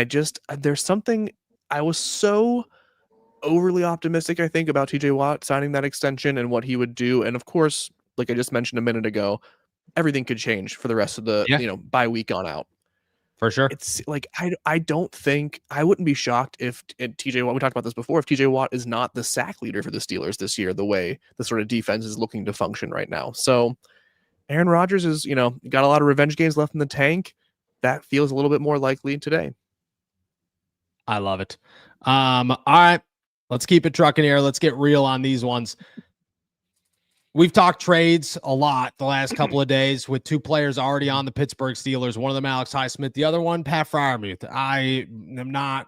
there's something, I was so overly optimistic, I think, about TJ Watt signing that extension and what he would do. And of course, like I just mentioned a minute ago, everything could change for the rest of the, Yeah, bye week on out. for sure. It's like I don't think I wouldn't be shocked if TJ Watt, we talked about this before, if TJ Watt is not the sack leader for the Steelers this year, the way the sort of defense is looking to function right now. So Aaron Rodgers is, got a lot of revenge games left in the tank. That feels a little bit more likely today. I love it. All right, let's keep it trucking here. Let's get real on these ones. We've talked trades a lot the last couple of days with two players already on the Pittsburgh Steelers. One of them, Alex Highsmith. The other one, Pat Freiermuth. I am not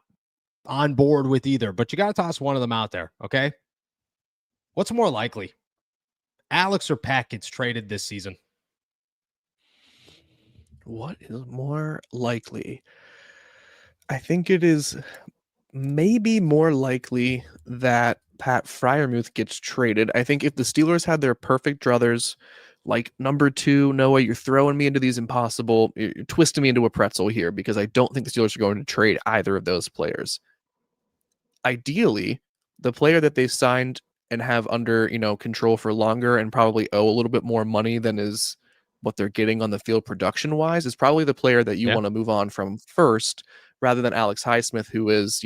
on board with either, but you got to toss one of them out there, okay? What's more likely? Alex or Pat gets traded this season? What is more likely? I think it is maybe more likely that Pat Freiermuth gets traded. I think if the Steelers had their perfect druthers, like number 2, Noah, you're throwing me into these impossible, you're twisting me into a pretzel here because I don't think the Steelers are going to trade either of those players. Ideally, the player that they signed and have under, control for longer and probably owe a little bit more money than is what they're getting on the field production wise is probably the player that you want to move on from first rather than Alex Highsmith, who is,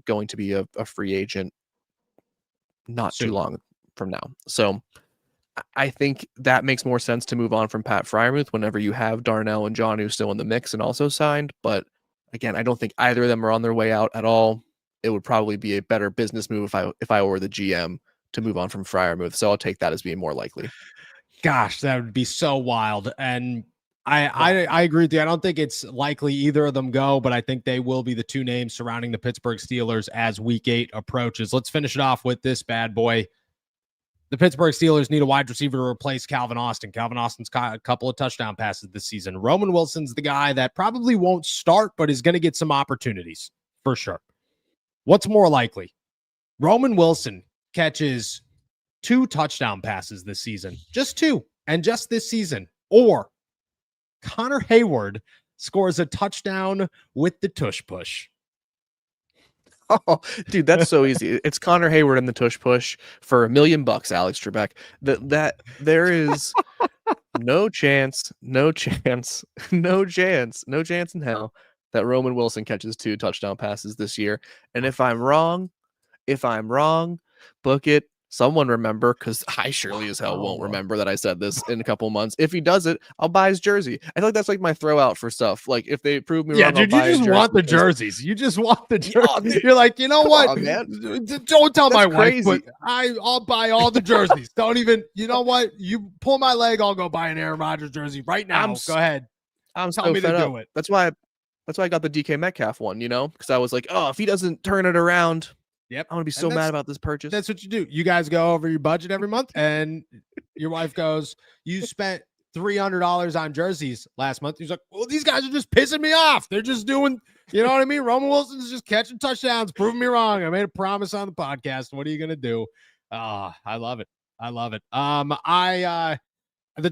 going to be a free agent not too long from now. So I think that makes more sense to move on from Pat Freiermuth whenever you have Darnell and Jonnu still in the mix and also signed. But again, I don't think either of them are on their way out at all. It would probably be a better business move if I were the GM to move on from Freiermuth. So I'll take that as being more likely. Gosh, that would be so wild. And I agree with you. I don't think it's likely either of them go, but I think they will be the two names surrounding the Pittsburgh Steelers as week 8 approaches. Let's finish it off with this bad boy. The Pittsburgh Steelers need a wide receiver to replace Calvin Austin. Calvin Austin's caught a couple of touchdown passes this season. Roman Wilson's the guy that probably won't start, but is going to get some opportunities for sure. What's more likely? Roman Wilson catches 2 touchdown passes this season, just 2, and just this season, or Connor Hayward scores a touchdown with the tush push. Oh, dude, that's so easy. It's Connor Hayward and the tush push for $1 million, Alex Trebek. That there is no chance in hell that Roman Wilson catches 2 touchdown passes this year. And if I'm wrong, book it. Someone remember, because I surely as hell won't remember that I said this in a couple of months. If he does it, I'll buy his jersey. I feel like that's like my throw out for stuff. Like if they prove me wrong, dude, you just want the jerseys. You just want the jerseys. You're like, you know what? Man. Don't tell my crazy. wife, but I'll buy all the jerseys. Don't even, you know what? You pull my leg, I'll go buy an Aaron Rodgers jersey right now. Go ahead. I'm tell me to do it. That's why I got the DK Metcalf one, because I was like, oh, if he doesn't turn it around, I'm gonna be so mad about this purchase. That's what you do. You guys go over your budget every month, and your wife goes, "You spent $300 on jerseys last month." He's like, "Well, these guys are just pissing me off. They're just doing, you know what I mean? Roman Wilson's just catching touchdowns, proving me wrong. I made a promise on the podcast. What are you gonna do?" I love it. The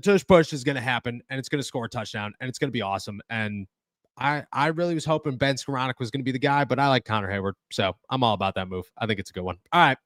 tush push is gonna happen, and it's gonna score a touchdown, and it's gonna be awesome. And I really was hoping Ben Skoranek was going to be the guy, but I like Connor Hayward, so I'm all about that move. I think it's a good one. All right,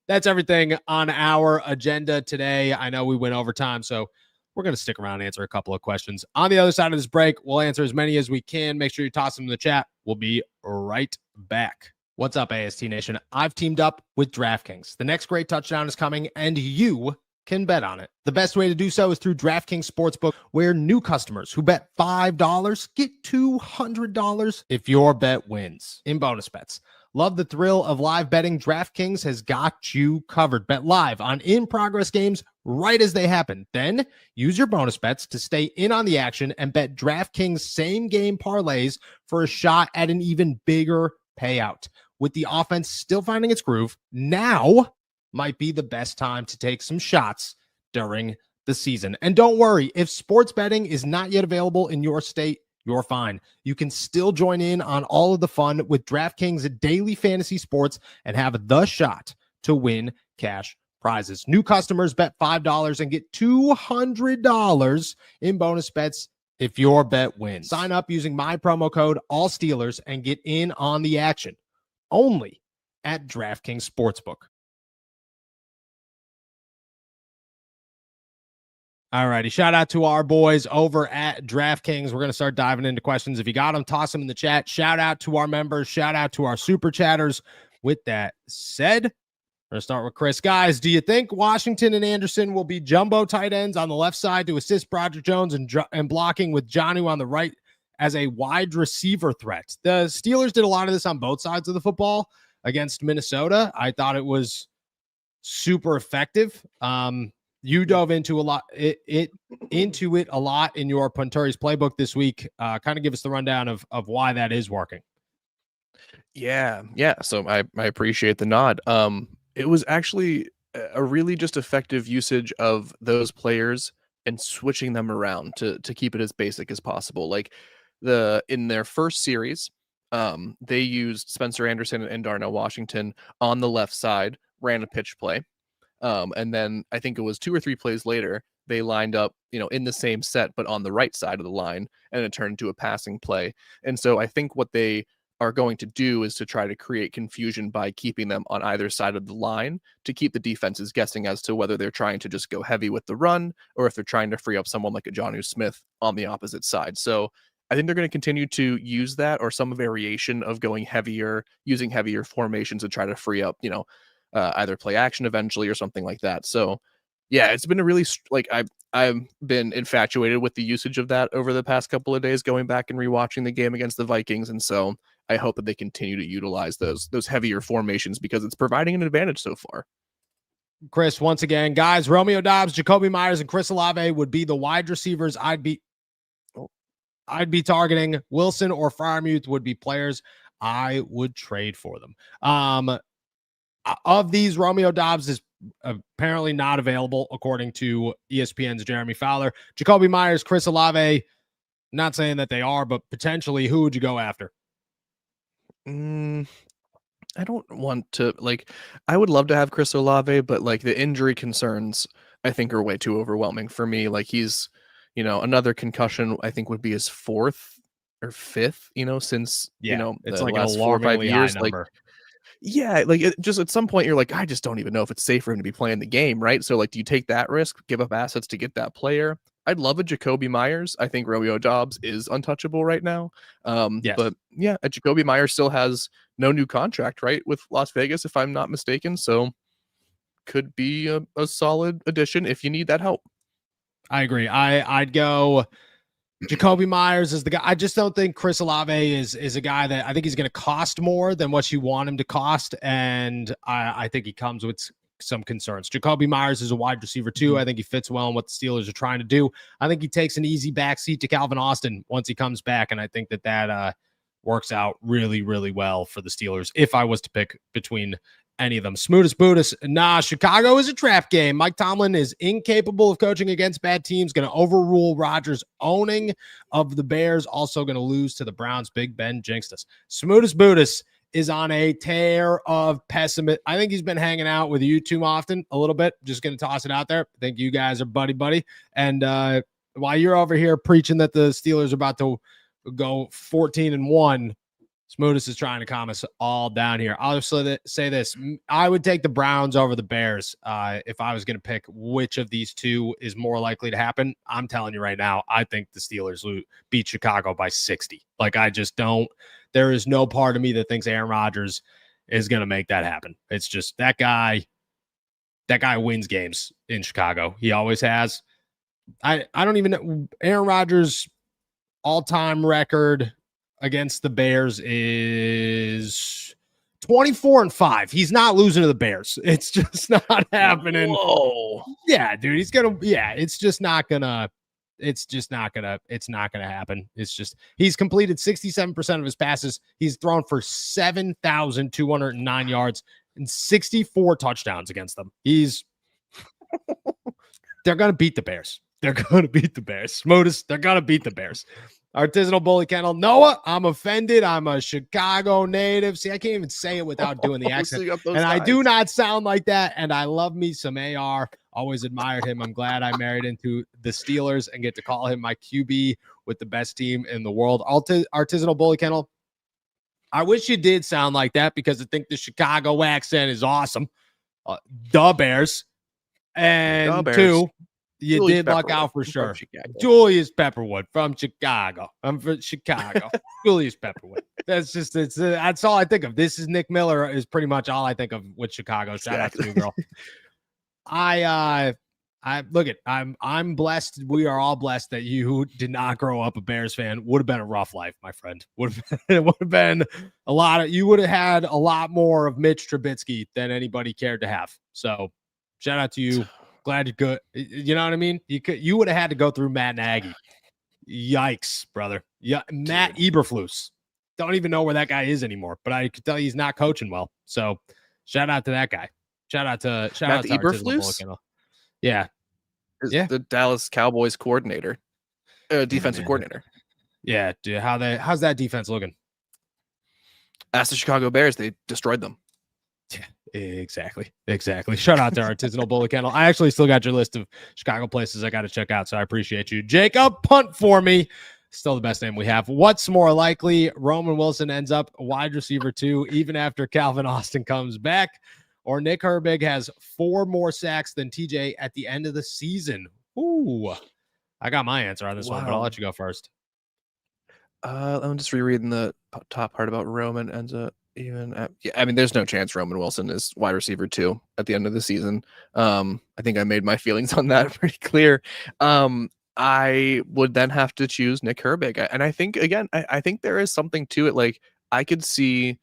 that's everything on our agenda today. I know we went over time, so we're going to stick around and answer a couple of questions. On the other side of this break, we'll answer as many as we can. Make sure you toss them in the chat. We'll be right back. What's up, AST Nation? I've teamed up with DraftKings. The next great touchdown is coming, and you can bet on it. The best way to do so is through DraftKings Sportsbook, where new customers who bet $5 get $200 if your bet wins in bonus bets. Love the thrill of live betting? DraftKings has got you covered. Bet live on in-progress games right as they happen. Then use your bonus bets to stay in on the action and bet DraftKings same-game parlays for a shot at an even bigger payout. With the offense still finding its groove, now might be the best time to take some shots during the season. And don't worry, if sports betting is not yet available in your state, you're fine. You can still join in on all of the fun with DraftKings daily fantasy sports and have the shot to win cash prizes. New customers bet $5 and get $200 in bonus bets if your bet wins. Sign up using my promo code ALLSteelers and get in on the action only at DraftKings Sportsbook. All righty. Shout out to our boys over at DraftKings. We're going to start diving into questions. If you got them, toss them in the chat. Shout out to our members. Shout out to our super chatters. With that said, we're going to start with Chris. Guys, do you think Washington and Anderson will be jumbo tight ends on the left side to assist Broderick Jones and blocking with Jonnu on the right as a wide receiver threat? The Steelers did a lot of this on both sides of the football against Minnesota. I thought it was super effective. You dove into into it a lot in your Punturi's playbook this week. Kind of give us the rundown of why that is working. Yeah. So I appreciate the nod. It was actually a really just effective usage of those players and switching them around to keep it as basic as possible. Like in their first series, they used Spencer Anderson and Darnell Washington on the left side, ran a pitch play. And then I think it was 2 or 3 plays later, they lined up, in the same set, but on the right side of the line, and it turned into a passing play. And so I think what they are going to do is to try to create confusion by keeping them on either side of the line to keep the defenses guessing as to whether they're trying to just go heavy with the run or if they're trying to free up someone like a Jonnu Smith on the opposite side. So I think they're going to continue to use that or some variation of going heavier, using heavier formations to try to free up, either play action eventually or something like that. So yeah, it's been a really I've been infatuated with the usage of that over the past couple of days, going back and rewatching the game against the Vikings. And so I hope that they continue to utilize those heavier formations because it's providing an advantage so far. Chris, once again, guys, Romeo Doubs, Jacoby Myers, and Chris Olave would be the wide receivers I'd be targeting. Wilson or Freiermuth would be players I would trade for them. Of these, Romeo Doubs is apparently not available, according to ESPN's Jeremy Fowler. Jacoby Myers, Chris Olave, not saying that they are, but potentially, who would you go after? I don't want to, I would love to have Chris Olave, but the injury concerns, I think, are way too overwhelming for me. He's, another concussion, I think, would be his 4th or 5th, since, it's the like last an 4 or 5 years. Yeah, just at some point you're like, I just don't even know if it's safe for him to be playing the game, right? So do you take that risk, give up assets to get that player? I'd love a Jacoby Myers. I think Romeo Doubs is untouchable right now. Yes. But yeah, a Jacoby Myers still has no new contract, right, with Las Vegas, if I'm not mistaken. So could be a solid addition if you need that help. I agree. I'd go Jacoby Myers is the guy. I just don't think Chris Olave is a guy that I think he's going to cost more than what you want him to cost. And I think he comes with some concerns. Jacoby Myers is a wide receiver too. I think he fits well in what the Steelers are trying to do. I think he takes an easy backseat to Calvin Austin once he comes back. And I think that works out really, really well for the Steelers. If I was to pick between any of them. Smootest Buddhist. Nah, Chicago is a trap game. Mike Tomlin is incapable of coaching against bad teams, going to overrule Rodgers' owning of the Bears, also going to lose to the Browns. Big Ben jinxed us. Smootest Buddhist is on a tear of pessimism. I think he's been hanging out with you too often, a little bit. Just going to toss it out there. I think you guys are buddy. And while you're over here preaching that the Steelers are about to go 14-1, Smootest is trying to calm us all down here. I'll just say this. I would take the Browns over the Bears if I was going to pick which of these two is more likely to happen. I'm telling you right now, I think the Steelers beat Chicago by 60. I just don't. There is no part of me that thinks Aaron Rodgers is going to make that happen. It's just that guy wins games in Chicago. He always has. I don't even know. Aaron Rodgers' all-time record against the Bears is 24-5. He's not losing to the Bears. It's just not happening. Whoa. Yeah, dude. It's just not gonna happen. It's just he's completed 67% of his passes. He's thrown for 7,209 yards and 64 touchdowns against them. They're gonna beat the Bears. They're gonna beat the Bears. Modus, they're gonna beat the Bears. Artisanal Bully Kennel. Noah, I'm offended. I'm a Chicago native. See, I can't even say it without doing the accent. And I do not sound like that. And I love me some AR. Always admired him. I'm glad I married into the Steelers and get to call him my QB with the best team in the world. Artisanal Bully Kennel. I wish you did sound like that because I think the Chicago accent is awesome. The Bears. And two, You Julius did luck Pepperwood out for from sure. Chicago. Julius Pepperwood from Chicago. I'm from Chicago. Julius Pepperwood. That's all I think of. This is Nick Miller is pretty much all I think of with Chicago. Shout out to you, girl. I look at I'm blessed. We are all blessed that you did not grow up a Bears fan. Would have been a rough life, my friend. It would have been a lot of you would have had a lot more of Mitch Trubisky than anybody cared to have. So shout out to you. Glad you could. You know what I mean? You would have had to go through Matt Nagy. Yikes, brother. Yeah, Matt Eberflus. Don't even know where that guy is anymore, but I could tell you he's not coaching well. So shout out to that guy. Shout out to Eberflus. Yeah. Is the Dallas Cowboys coordinator, defensive coordinator. Yeah, dude, how's that defense looking? Ask the Chicago Bears, they destroyed them. Yeah, exactly. Shout out to Artisanal Bullet Kennel. I actually still got your list of Chicago places I got to check out, so I appreciate you. Jacob, punt for me. Still the best name we have. What's more likely? Roman Wilson ends up wide receiver 2 even after Calvin Austin comes back, or Nick Herbig has 4 more sacks than TJ at the end of the season. Ooh, I got my answer on this one, but I'll let you go first. I'm just rereading the top part about Roman ends up even at, yeah, I mean, there's no chance Roman Wilson is wide receiver 2 at the end of the season. I think I made my feelings on that pretty clear. I would then have to choose Nick Herbig. And I think, again, I think there is something to it. Like, I could see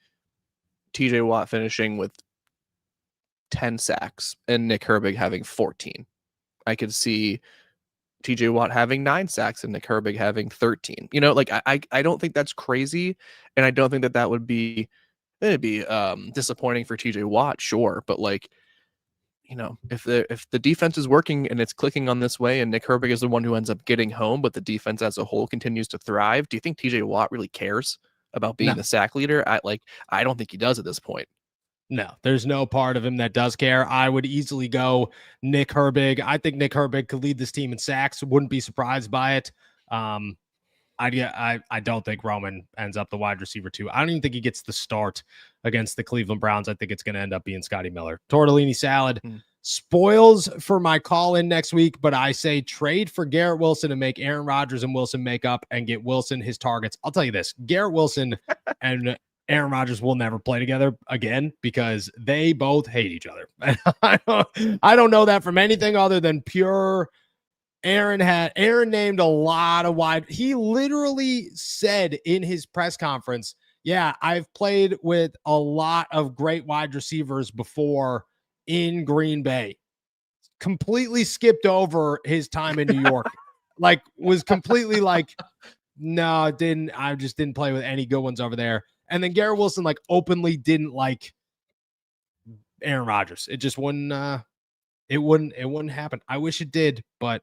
TJ Watt finishing with 10 sacks and Nick Herbig having 14. I could see TJ Watt having 9 sacks and Nick Herbig having 13. You know, like I don't think that's crazy. And I don't think that would be, it'd be disappointing for TJ Watt, sure. But like, you know, if the defense is working and it's clicking on this way and Nick Herbig is the one who ends up getting home, but the defense as a whole continues to thrive, do you think TJ Watt really cares about being the sack leader? I don't think he does at this point. No, there's no part of him that does care. I would easily go Nick Herbig. I think Nick Herbig could lead this team in sacks. Wouldn't be surprised by it. I don't think Roman ends up the wide receiver 2. I don't even think he gets the start against the Cleveland Browns. I think it's going to end up being Scotty Miller. Tortellini salad. Spoils for my call in next week, but I say trade for Garrett Wilson and make Aaron Rodgers and Wilson make up and get Wilson his targets. I'll tell you this, Garrett Wilson and Aaron Rodgers will never play together again because they both hate each other. I don't know that from anything other than pure. Aaron named a lot of wide. He literally said in his press conference, yeah, I've played with a lot of great wide receivers before in Green Bay. Completely skipped over his time in New York. Like was completely like, no, I just didn't play with any good ones over there. And then Garrett Wilson like openly didn't like Aaron Rodgers. It just wouldn't happen. I wish it did, but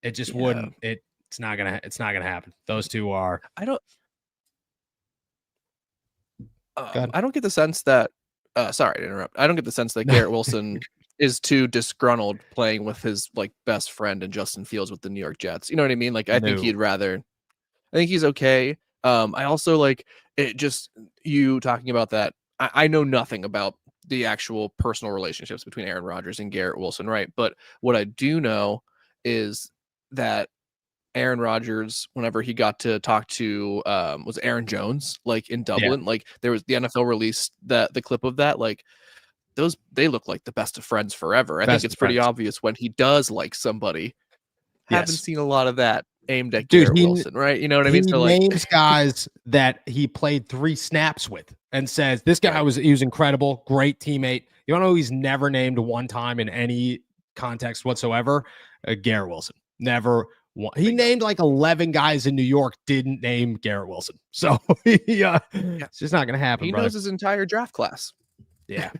it just wouldn't. It's not gonna happen. Those two are. I don't get the sense that. Sorry to interrupt. I don't get the sense that Garrett Wilson is too disgruntled playing with his like best friend and Justin Fields with the New York Jets. You know what I mean? Like I think he'd rather. I think he's okay. I also like it. Just you talking about that. I know nothing about the actual personal relationships between Aaron Rodgers and Garrett Wilson, right? But what I do know is that Aaron Rodgers, whenever he got to talk to was Aaron Jones, like in Dublin, like there was the NFL released the clip of that, like they look like the best of friends forever. I think it's pretty obvious when he does like somebody. Haven't seen a lot of that aimed at Garrett Wilson, right? You know what I mean? So like names guys that he played 3 snaps with and says this guy he was incredible, great teammate. You know who he's never named one time in any context whatsoever? Garrett Wilson. Never. He named like 11 guys in New York, didn't name Garrett Wilson. So it's just not going to happen. He knows his entire draft class. Yeah.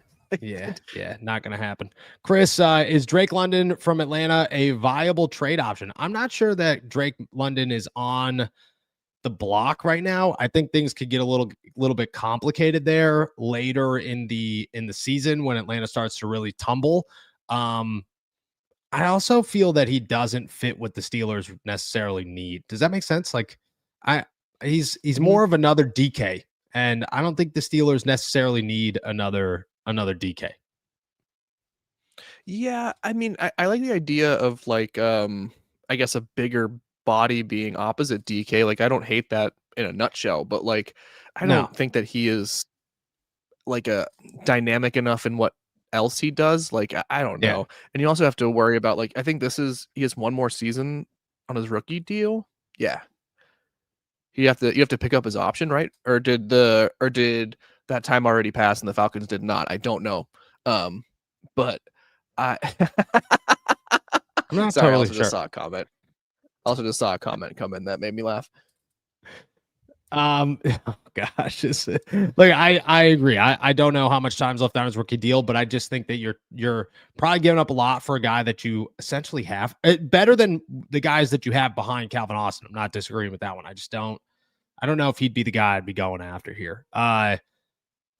Not going to happen. Chris, is Drake London from Atlanta a viable trade option? I'm not sure that Drake London is on the block right now. I think things could get a little bit complicated there later in the season when Atlanta starts to really tumble. I also feel that he doesn't fit what the Steelers necessarily need. Does that make sense? Like he's more of another DK, and I don't think the Steelers necessarily need another DK. Yeah, I mean, I like the idea of like I guess a bigger body being opposite DK. Like I don't hate that in a nutshell, but like I No. don't think that he is like a dynamic enough in what else he does. Like I don't Yeah. know. And you also have to worry about like I think he has one more season on his rookie deal. Yeah. You have to pick up his option, right? Or did that time already pass and the Falcons did not? I don't know. But I I'm not sorry, I totally also just sure. saw a comment. Also just saw a comment come in that made me laugh. Oh gosh, like I agree. I don't know how much time's left on his rookie deal, but I just think that you're probably giving up a lot for a guy that you essentially have better than the guys that you have behind Calvin Austin. I'm not disagreeing with that one. I don't know if he'd be the guy I'd be going after here.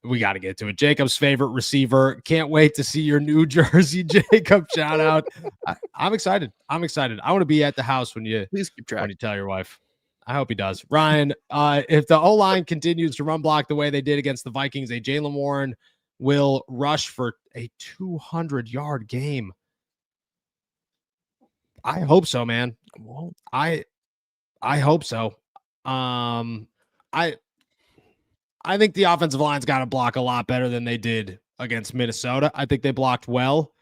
We got to get to it. Jacob's favorite receiver. Can't wait to see your New Jersey Jacob shout out. I'm excited. I'm excited. I want to be at the house Please keep track. when you tell your wife. I hope he does. Ryan, if the O-line continues to run block the way they did against the Vikings, a Jaylen Warren will rush for a 200-yard game. I hope so, man. I hope so. I I think the offensive line's got to block a lot better than they did against Minnesota. I think they blocked well.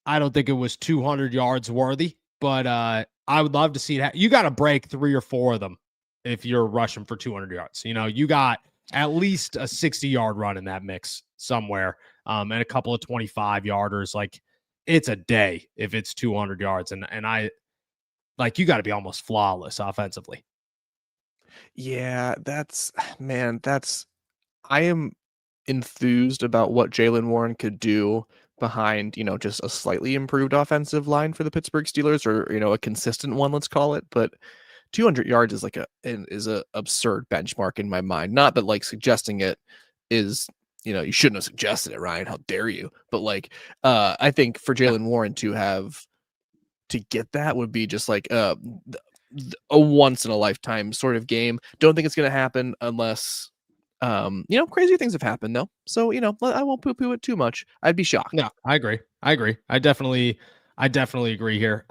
I don't think it was 200 yards worthy, but I would love to see that. You got to break 3 or 4 of them if you're rushing for 200 yards. You know, you got at least a 60-yard run in that mix somewhere, and a couple of 25-yarders. Like it's a day if it's 200 yards, and I like you got to be almost flawless offensively. Yeah, that's man, that's I am enthused about what Jalen Warren could do behind, just a slightly improved offensive line for the Pittsburgh Steelers or, a consistent one, let's call it. But 200 yards is like is a absurd benchmark in my mind. Not that like suggesting it is, you shouldn't have suggested it, Ryan. How dare you? But like, I think for No, Jalen Warren to get that would be just like a once in a lifetime sort of game. Don't think it's going to happen unless crazy things have happened though. So, I won't poo-poo it too much. I'd be shocked. no, I agree. I definitely agree here.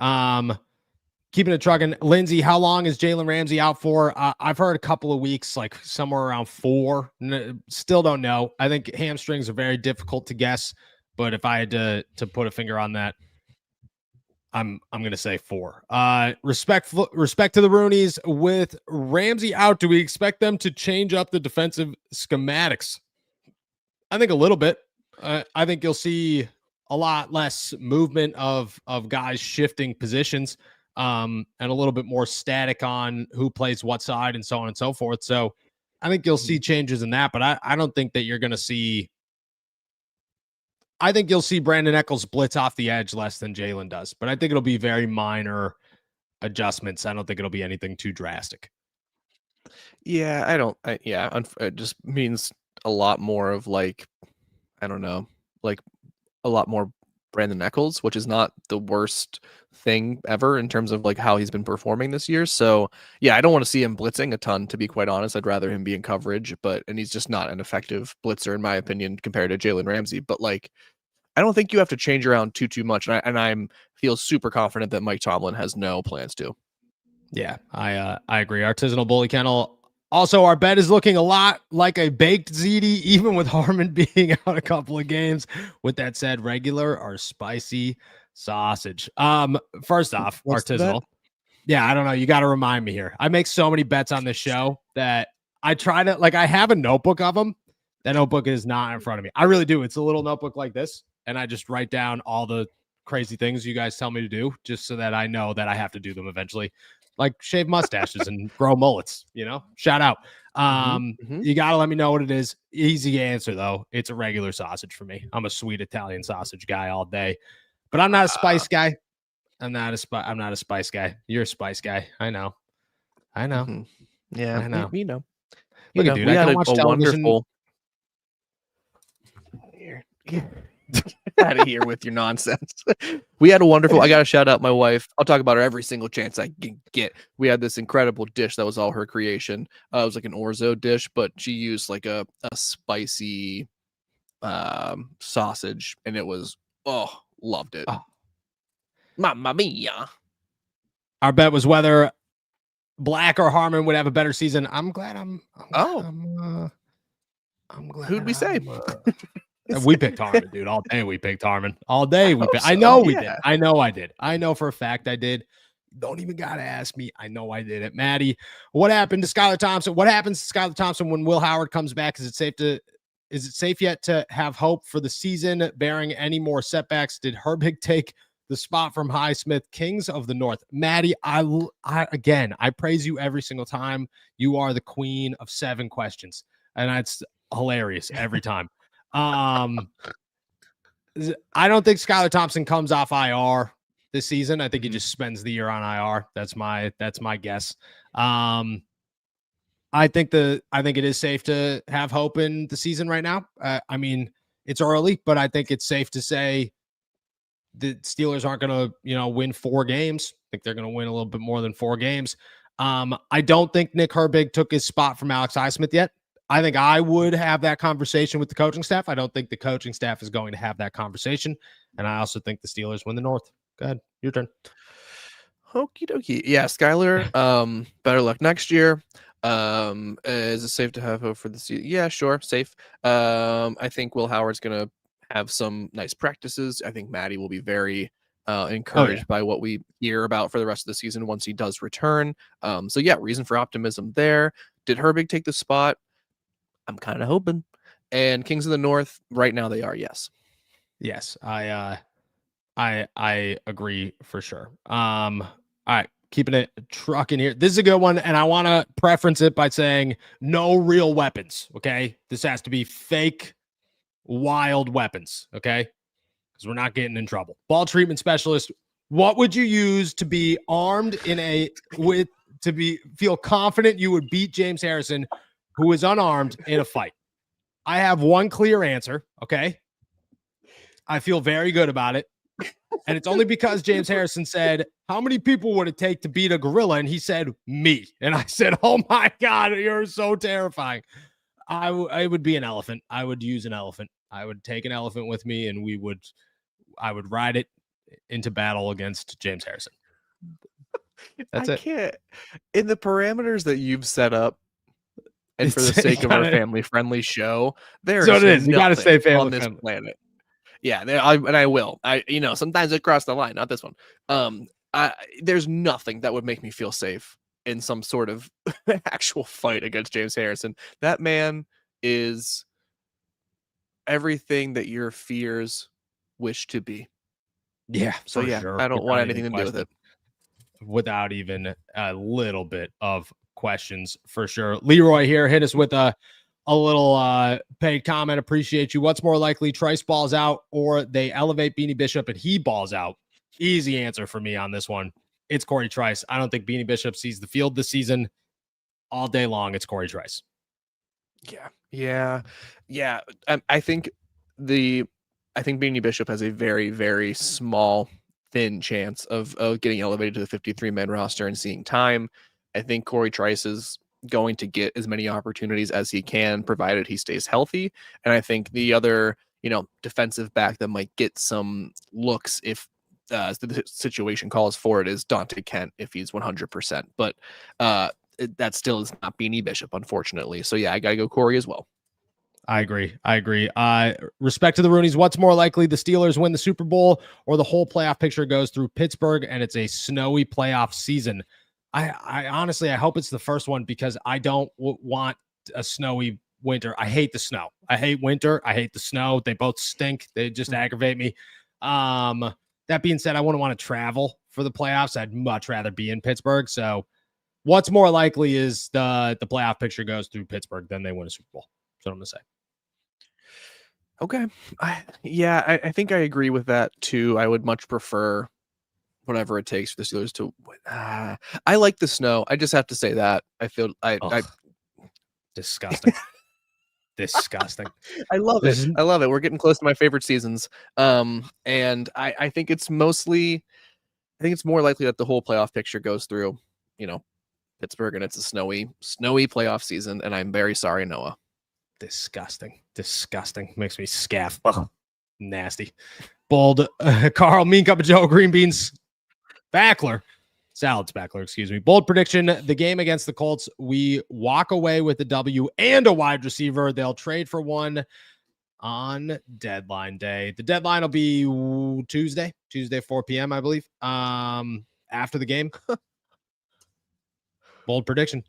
Keeping it trucking. Lindsay, how long is Jalen Ramsey out for? I've heard a couple of weeks, like somewhere around 4. Still don't know. I think hamstrings are very difficult to guess, but if I had to put a finger on that, I'm gonna say 4. Respect to the Roonies. With Ramsey out, do we expect them to change up the defensive schematics? I think a little bit. I think you'll see a lot less movement of guys shifting positions, and a little bit more static on who plays what side and so on and so forth. So I think you'll see changes in that, but I don't think that you're going to see. I think you'll see Brandon Eccles blitz off the edge less than Jalen does, but I think it'll be very minor adjustments. I don't think it'll be anything too drastic. Yeah, I don't. It just means a lot more of like, I don't know, like a lot more Brandon Eccles, which is not the worst thing ever in terms of like how he's been performing this year. So yeah, I don't want to see him blitzing a ton, to be quite honest. I'd rather him be in coverage, and he's just not an effective blitzer in my opinion compared to Jalen Ramsey. But like, I don't think you have to change around too much, and I'm feel super confident that Mike Tomlin has no plans to. Yeah, I agree. Artisanal Bully Kennel. Also, our bet is looking a lot like a baked ziti, even with Harmon being out a couple of games. With that said, regular or spicy sausage. First off, What's the bet? artisanal. Yeah, I don't know. You got to remind me here. I make so many bets on this show that I try to I have a notebook of them. That notebook is not in front of me. I really do. It's a little notebook like this, and I just write down all the crazy things you guys tell me to do, just so that I know that I have to do them eventually, like shave mustaches and grow mullets. Shout out. Mm-hmm. You got to let me know what it is. Easy answer though. It's a regular sausage for me. I'm a sweet Italian sausage guy all day, but I'm not a spice guy. I'm not a spice guy. You're a spice guy. I know. Mm-hmm. Yeah, I know. you know. Look at dude. We I had don't watch a television. wonderful here. Out of here with your nonsense. We had a wonderful. I got to shout out my wife. I'll talk about her every single chance I can get. We had this incredible dish that was all her creation. It was like an orzo dish, but she used like a spicy sausage, and it was Loved it. Oh. Mamma mia. Our bet was whether Black or Harmon would have a better season. I'm glad I'm glad Who'd we say? we picked Harmon, dude. All day we picked Harmon. All day we picked. I So, know we yeah. did. I know I did. I know for a fact I did. Don't even gotta ask me. I know I did it. Maddie, what happened to Skylar Thompson? What happens to Skylar Thompson when Will Howard comes back? Is it safe yet to have hope for the season, bearing any more setbacks? Did Herbig take the spot from Highsmith, Kings of the North? Maddie, I praise you every single time. You are the queen of 7 questions, and it's hilarious every time. I don't think Skylar Thompson comes off IR this season. I think he just spends the year on IR. That's my guess. I think it is safe to have hope in the season right now. I mean, it's early, but I think it's safe to say the Steelers aren't going to, win 4 games. I think they're going to win a little bit more than 4 games. I don't think Nick Herbig took his spot from Alex Highsmith yet. I think I would have that conversation with the coaching staff. I don't think the coaching staff is going to have that conversation. And I also think the Steelers win the North. Go ahead. Your turn. Okie dokie. Yeah, Skylar, better luck next year. Is it safe to have hope for the season? Yeah, sure. Safe. I think Will Howard's going to have some nice practices. I think Maddie will be very encouraged by what we hear about for the rest of the season once he does return. So yeah, reason for optimism there. Did Herbig take the spot? I'm kind of hoping. And Kings of the North, right now they are, yes. Yes, I agree for sure. All right, keeping it trucking here. This is a good one, and I want to preference it by saying no real weapons. Okay, this has to be fake, wild weapons. Okay, because we're not getting in trouble. Ball treatment specialist. What would you use to be armed feel confident you would beat James Harrison, who is unarmed, in a fight? I have one clear answer. Okay, I feel very good about it. And it's only because James Harrison said, how many people would it take to beat a gorilla? And he said, me. And I said, oh my God, you're so terrifying. I would be an elephant. I would use an elephant. I would take an elephant with me, and I would ride it into battle against James Harrison. That's it. Can't. In the parameters that you've set up, and for the sake of our family-friendly show, there's nothing you gotta stay family on this friendly. planet. Yeah, I will. Sometimes I cross the line, not this one. There's nothing that would make me feel safe in some sort of actual fight against James Harrison. That man is everything that your fears wish to be. Yeah. So yeah, sure. I don't want anything to do with it. Without even a little bit of questions, for sure. Leroy here, hit us with a little paid comment. Appreciate you. What's more likely, Trice balls out or they elevate Beanie Bishop and he balls out? Easy answer for me on this one. It's Cory Trice. I don't think Beanie Bishop sees the field this season. All day long, it's Cory Trice. Yeah. I think Beanie Bishop has a very, very small, thin chance of getting elevated to the 53-man roster and seeing time. I think Cory Trice is going to get as many opportunities as he can, provided he stays healthy. And I think the other, defensive back that might get some looks if the situation calls for it is Dante Kent if he's 100%. But that still is not Beanie Bishop, unfortunately. So yeah, I gotta go Cory as well. I agree. Respect to the Roonies. What's more likely, the Steelers win the Super Bowl or the whole playoff picture goes through Pittsburgh and it's a snowy playoff season? I honestly, I hope it's the first one because I don't want a snowy winter. I hate the snow. I hate winter. I hate the snow. They both stink. They just aggravate me. That being said, I wouldn't want to travel for the playoffs. I'd much rather be in Pittsburgh. So what's more likely is the playoff picture goes through Pittsburgh, then they win a Super Bowl. That's what I'm going to say. Okay. I think I agree with that too. I would much prefer whatever it takes for the Steelers to win. I like the snow. I just have to say that. I feel disgusting. Disgusting. I love it. I love it. We're getting close to my favorite seasons. And I think it's more likely that the whole playoff picture goes through, Pittsburgh, and it's a snowy playoff season. And I'm very sorry, Noah. Disgusting. Makes me scaff. Nasty. Bold Carl, mean cup of Joe, green beans, Backler. Salad Spackler, excuse me. Bold prediction, the game against the Colts, we walk away with a W and a wide receiver. They'll trade for one on deadline day. The deadline will be Tuesday, 4 p.m., I believe, after the game. Bold prediction.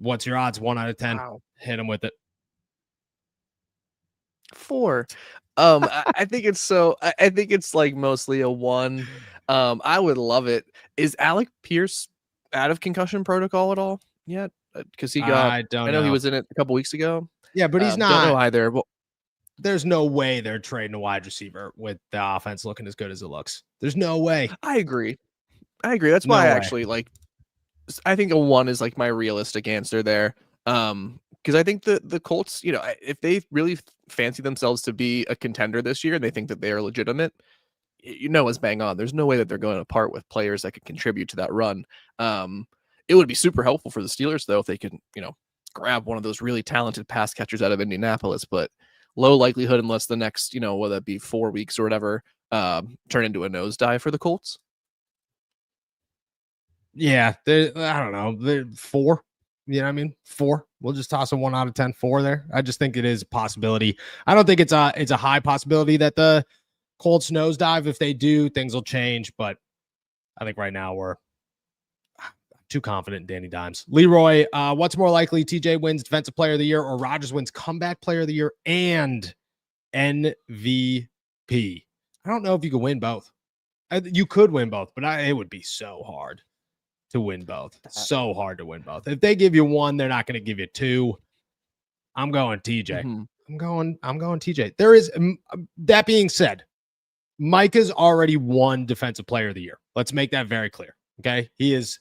What's your odds? 1 out of 10. Wow. Hit them with it. 4. I think it's like mostly a 1. I would love it. Is Alec Pierce out of concussion protocol at all yet? Because he got, I don't I know he know. was in it a couple weeks ago. Yeah, but he's not. Don't know either. Well, there's no way they're trading a wide receiver with the offense looking as good as it looks. There's no way. I agree. That's why I actually like. I think a 1 is like my realistic answer there. Because I think the Colts, you know, if they really fancy themselves to be a contender this year and they think that they are legitimate, you know, it's bang on. There's no way that they're going to part with players that could contribute to that run. It would be super helpful for the Steelers though if they could, you know, grab one of those really talented pass catchers out of Indianapolis, but low likelihood unless the next, you know, whether that be 4 weeks or whatever, turn into a nosedive for the Colts. Yeah, I don't know. They're 4. You know what I mean? 4. We'll just toss a 1 out of 10 4 there. I just think it is a possibility. I don't think it's a high possibility that the Colts nosedive. If they do, things will change. But I think right now we're too confident in Danny Dimes. Leroy, what's more likely? TJ wins Defensive Player of the Year or Rodgers wins Comeback Player of the Year and MVP? I don't know if you can win both. You could win both, but it would be so hard to win both. So hard to win both. If they give you 1, they're not going to give you 2. I'm going TJ. Mm-hmm. I'm going TJ. There is, that being said, Micah's already won Defensive Player of the Year. Let's make that very clear. Okay. He is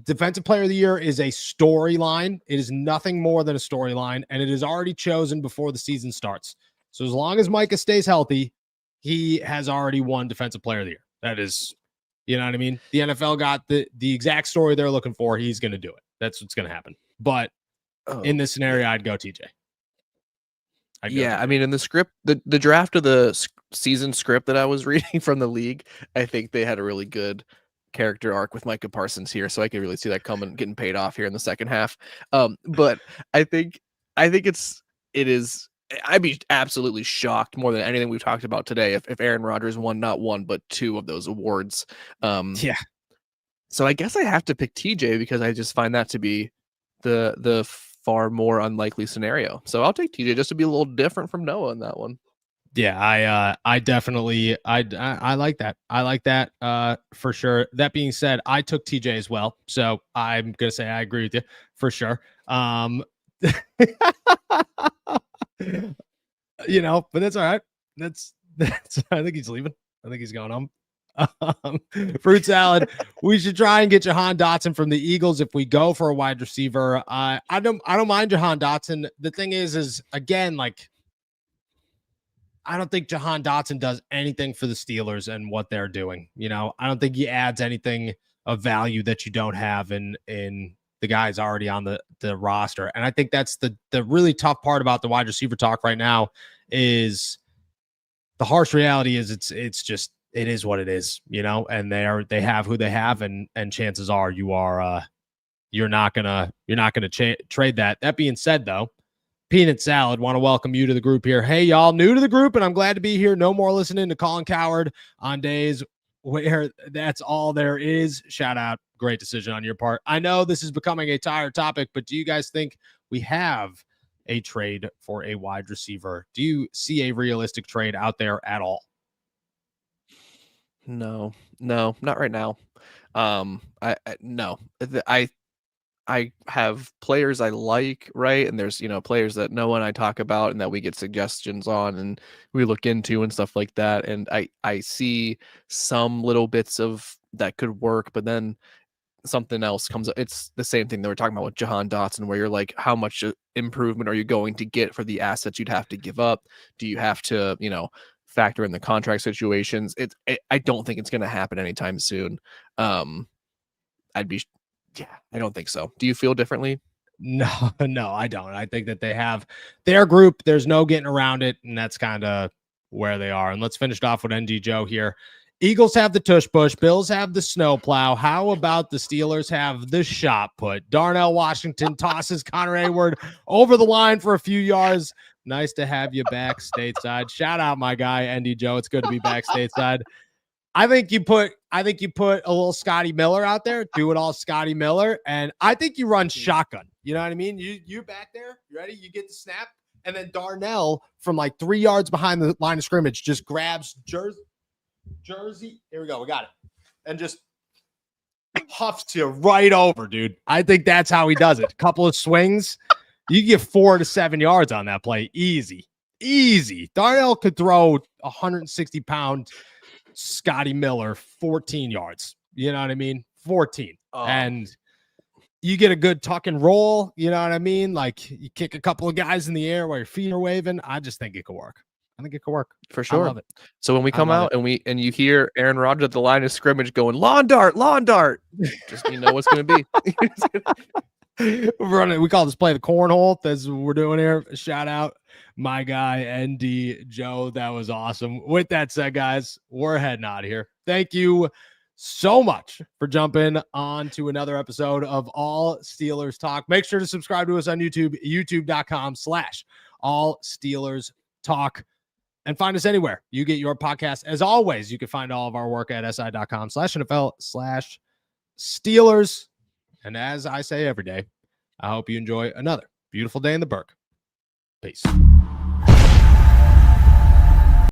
Defensive Player of the Year is a storyline. It is nothing more than a storyline, and it is already chosen before the season starts. So as long as Micah stays healthy, he has already won Defensive Player of the Year. That is, you know what I mean? The NFL got the exact story they're looking for. He's going to do it. That's what's going to happen. But in this scenario, I'd go TJ. TJ. I mean, in the script, the draft of the season script that I was reading from the league, I think they had a really good character arc with Micah Parsons here, so I could really see that coming, getting paid off here in the second half. But I think it is. I'd be absolutely shocked more than anything we've talked about today if Aaron Rodgers won not 1 but 2 of those awards. Yeah. So I guess I have to pick TJ because I just find that to be the far more unlikely scenario. So I'll take TJ just to be a little different from Noah in that one. Yeah, I definitely I like that. I like that for sure. That being said, I took TJ as well. So I'm gonna say I agree with you for sure. You know, but that's all right. That's I think he's leaving. I think he's going home. Fruit salad. We should try and get Jahan Dotson from the Eagles if we go for a wide receiver. I don't mind Jahan Dotson. The thing is again, like, I don't think Jahan Dotson does anything for the Steelers and what they're doing. You know, I don't think he adds anything of value that you don't have in the guys already on the roster. And I think that's the really tough part about the wide receiver talk right now is the harsh reality is it's just, it is what it is, you know, and they have who they have. And chances are you're not gonna trade that. That being said though, Peanut Salad, want to welcome you to the group here. Hey, y'all, new to the group, and I'm glad to be here. No more listening to Colin Cowherd on days where that's all there is. Shout out. Great decision on your part. I know this is becoming a tired topic, but do you guys think we have a trade for a wide receiver? Do you see a realistic trade out there at all? No, not right now. No. I have players I like, right? And there's, you know, players that Noah and I talk about and that we get suggestions on and we look into and stuff like that. And I see some little bits of that could work, but then something else comes up. It's the same thing that we're talking about with Jahan Dotson, where you're like, how much improvement are you going to get for the assets you'd have to give up? Do you have to, you know, factor in the contract situations? I don't think it's going to happen anytime soon. Yeah, I don't think so. Do you feel differently? No, I don't. I think that they have their group. There's no getting around it. And that's kind of where they are. And let's finish it off with ND Joe here. Eagles have the tush push. Bills have the snowplow. How about the Steelers have the shot put? Darnell Washington tosses Connor Hayward over the line for a few yards. Nice to have you back stateside. Shout out my guy, ND Joe. It's good to be back stateside. I think you put a little Scotty Miller out there, do it all Scotty Miller, and I think you run shotgun. You know what I mean? You're back there, you ready? You get the snap, and then Darnell from like 3 yards behind the line of scrimmage just grabs jersey. Here we go. We got it. And just huffs you right over, dude. I think that's how he does it. A couple of swings. You get 4 to 7 yards on that play. Easy. Darnell could throw 160-pound Scotty Miller 14 yards. You know what I mean? 14. And you get a good tuck and roll. You know what I mean? Like you kick a couple of guys in the air while your feet are waving. I just think it could work. I think it could work for sure. I love it. So when we come out and you hear Aaron Rodgers at the line of scrimmage going lawn dart, just you know what's going to be. We're running. We call this play the cornhole. That's what we're doing here. Shout out my guy ND Joe. That was awesome. With that said, guys, we're heading out of here. Thank you so much for jumping on to another episode of All Steelers Talk. Make sure to subscribe to us on YouTube, youtube.com/All Steelers Talk. And find us anywhere you get your podcast. As always, you can find all of our work at si.com/NFL/Steelers. And as I say every day, I hope you enjoy another beautiful day in the Berg. Peace.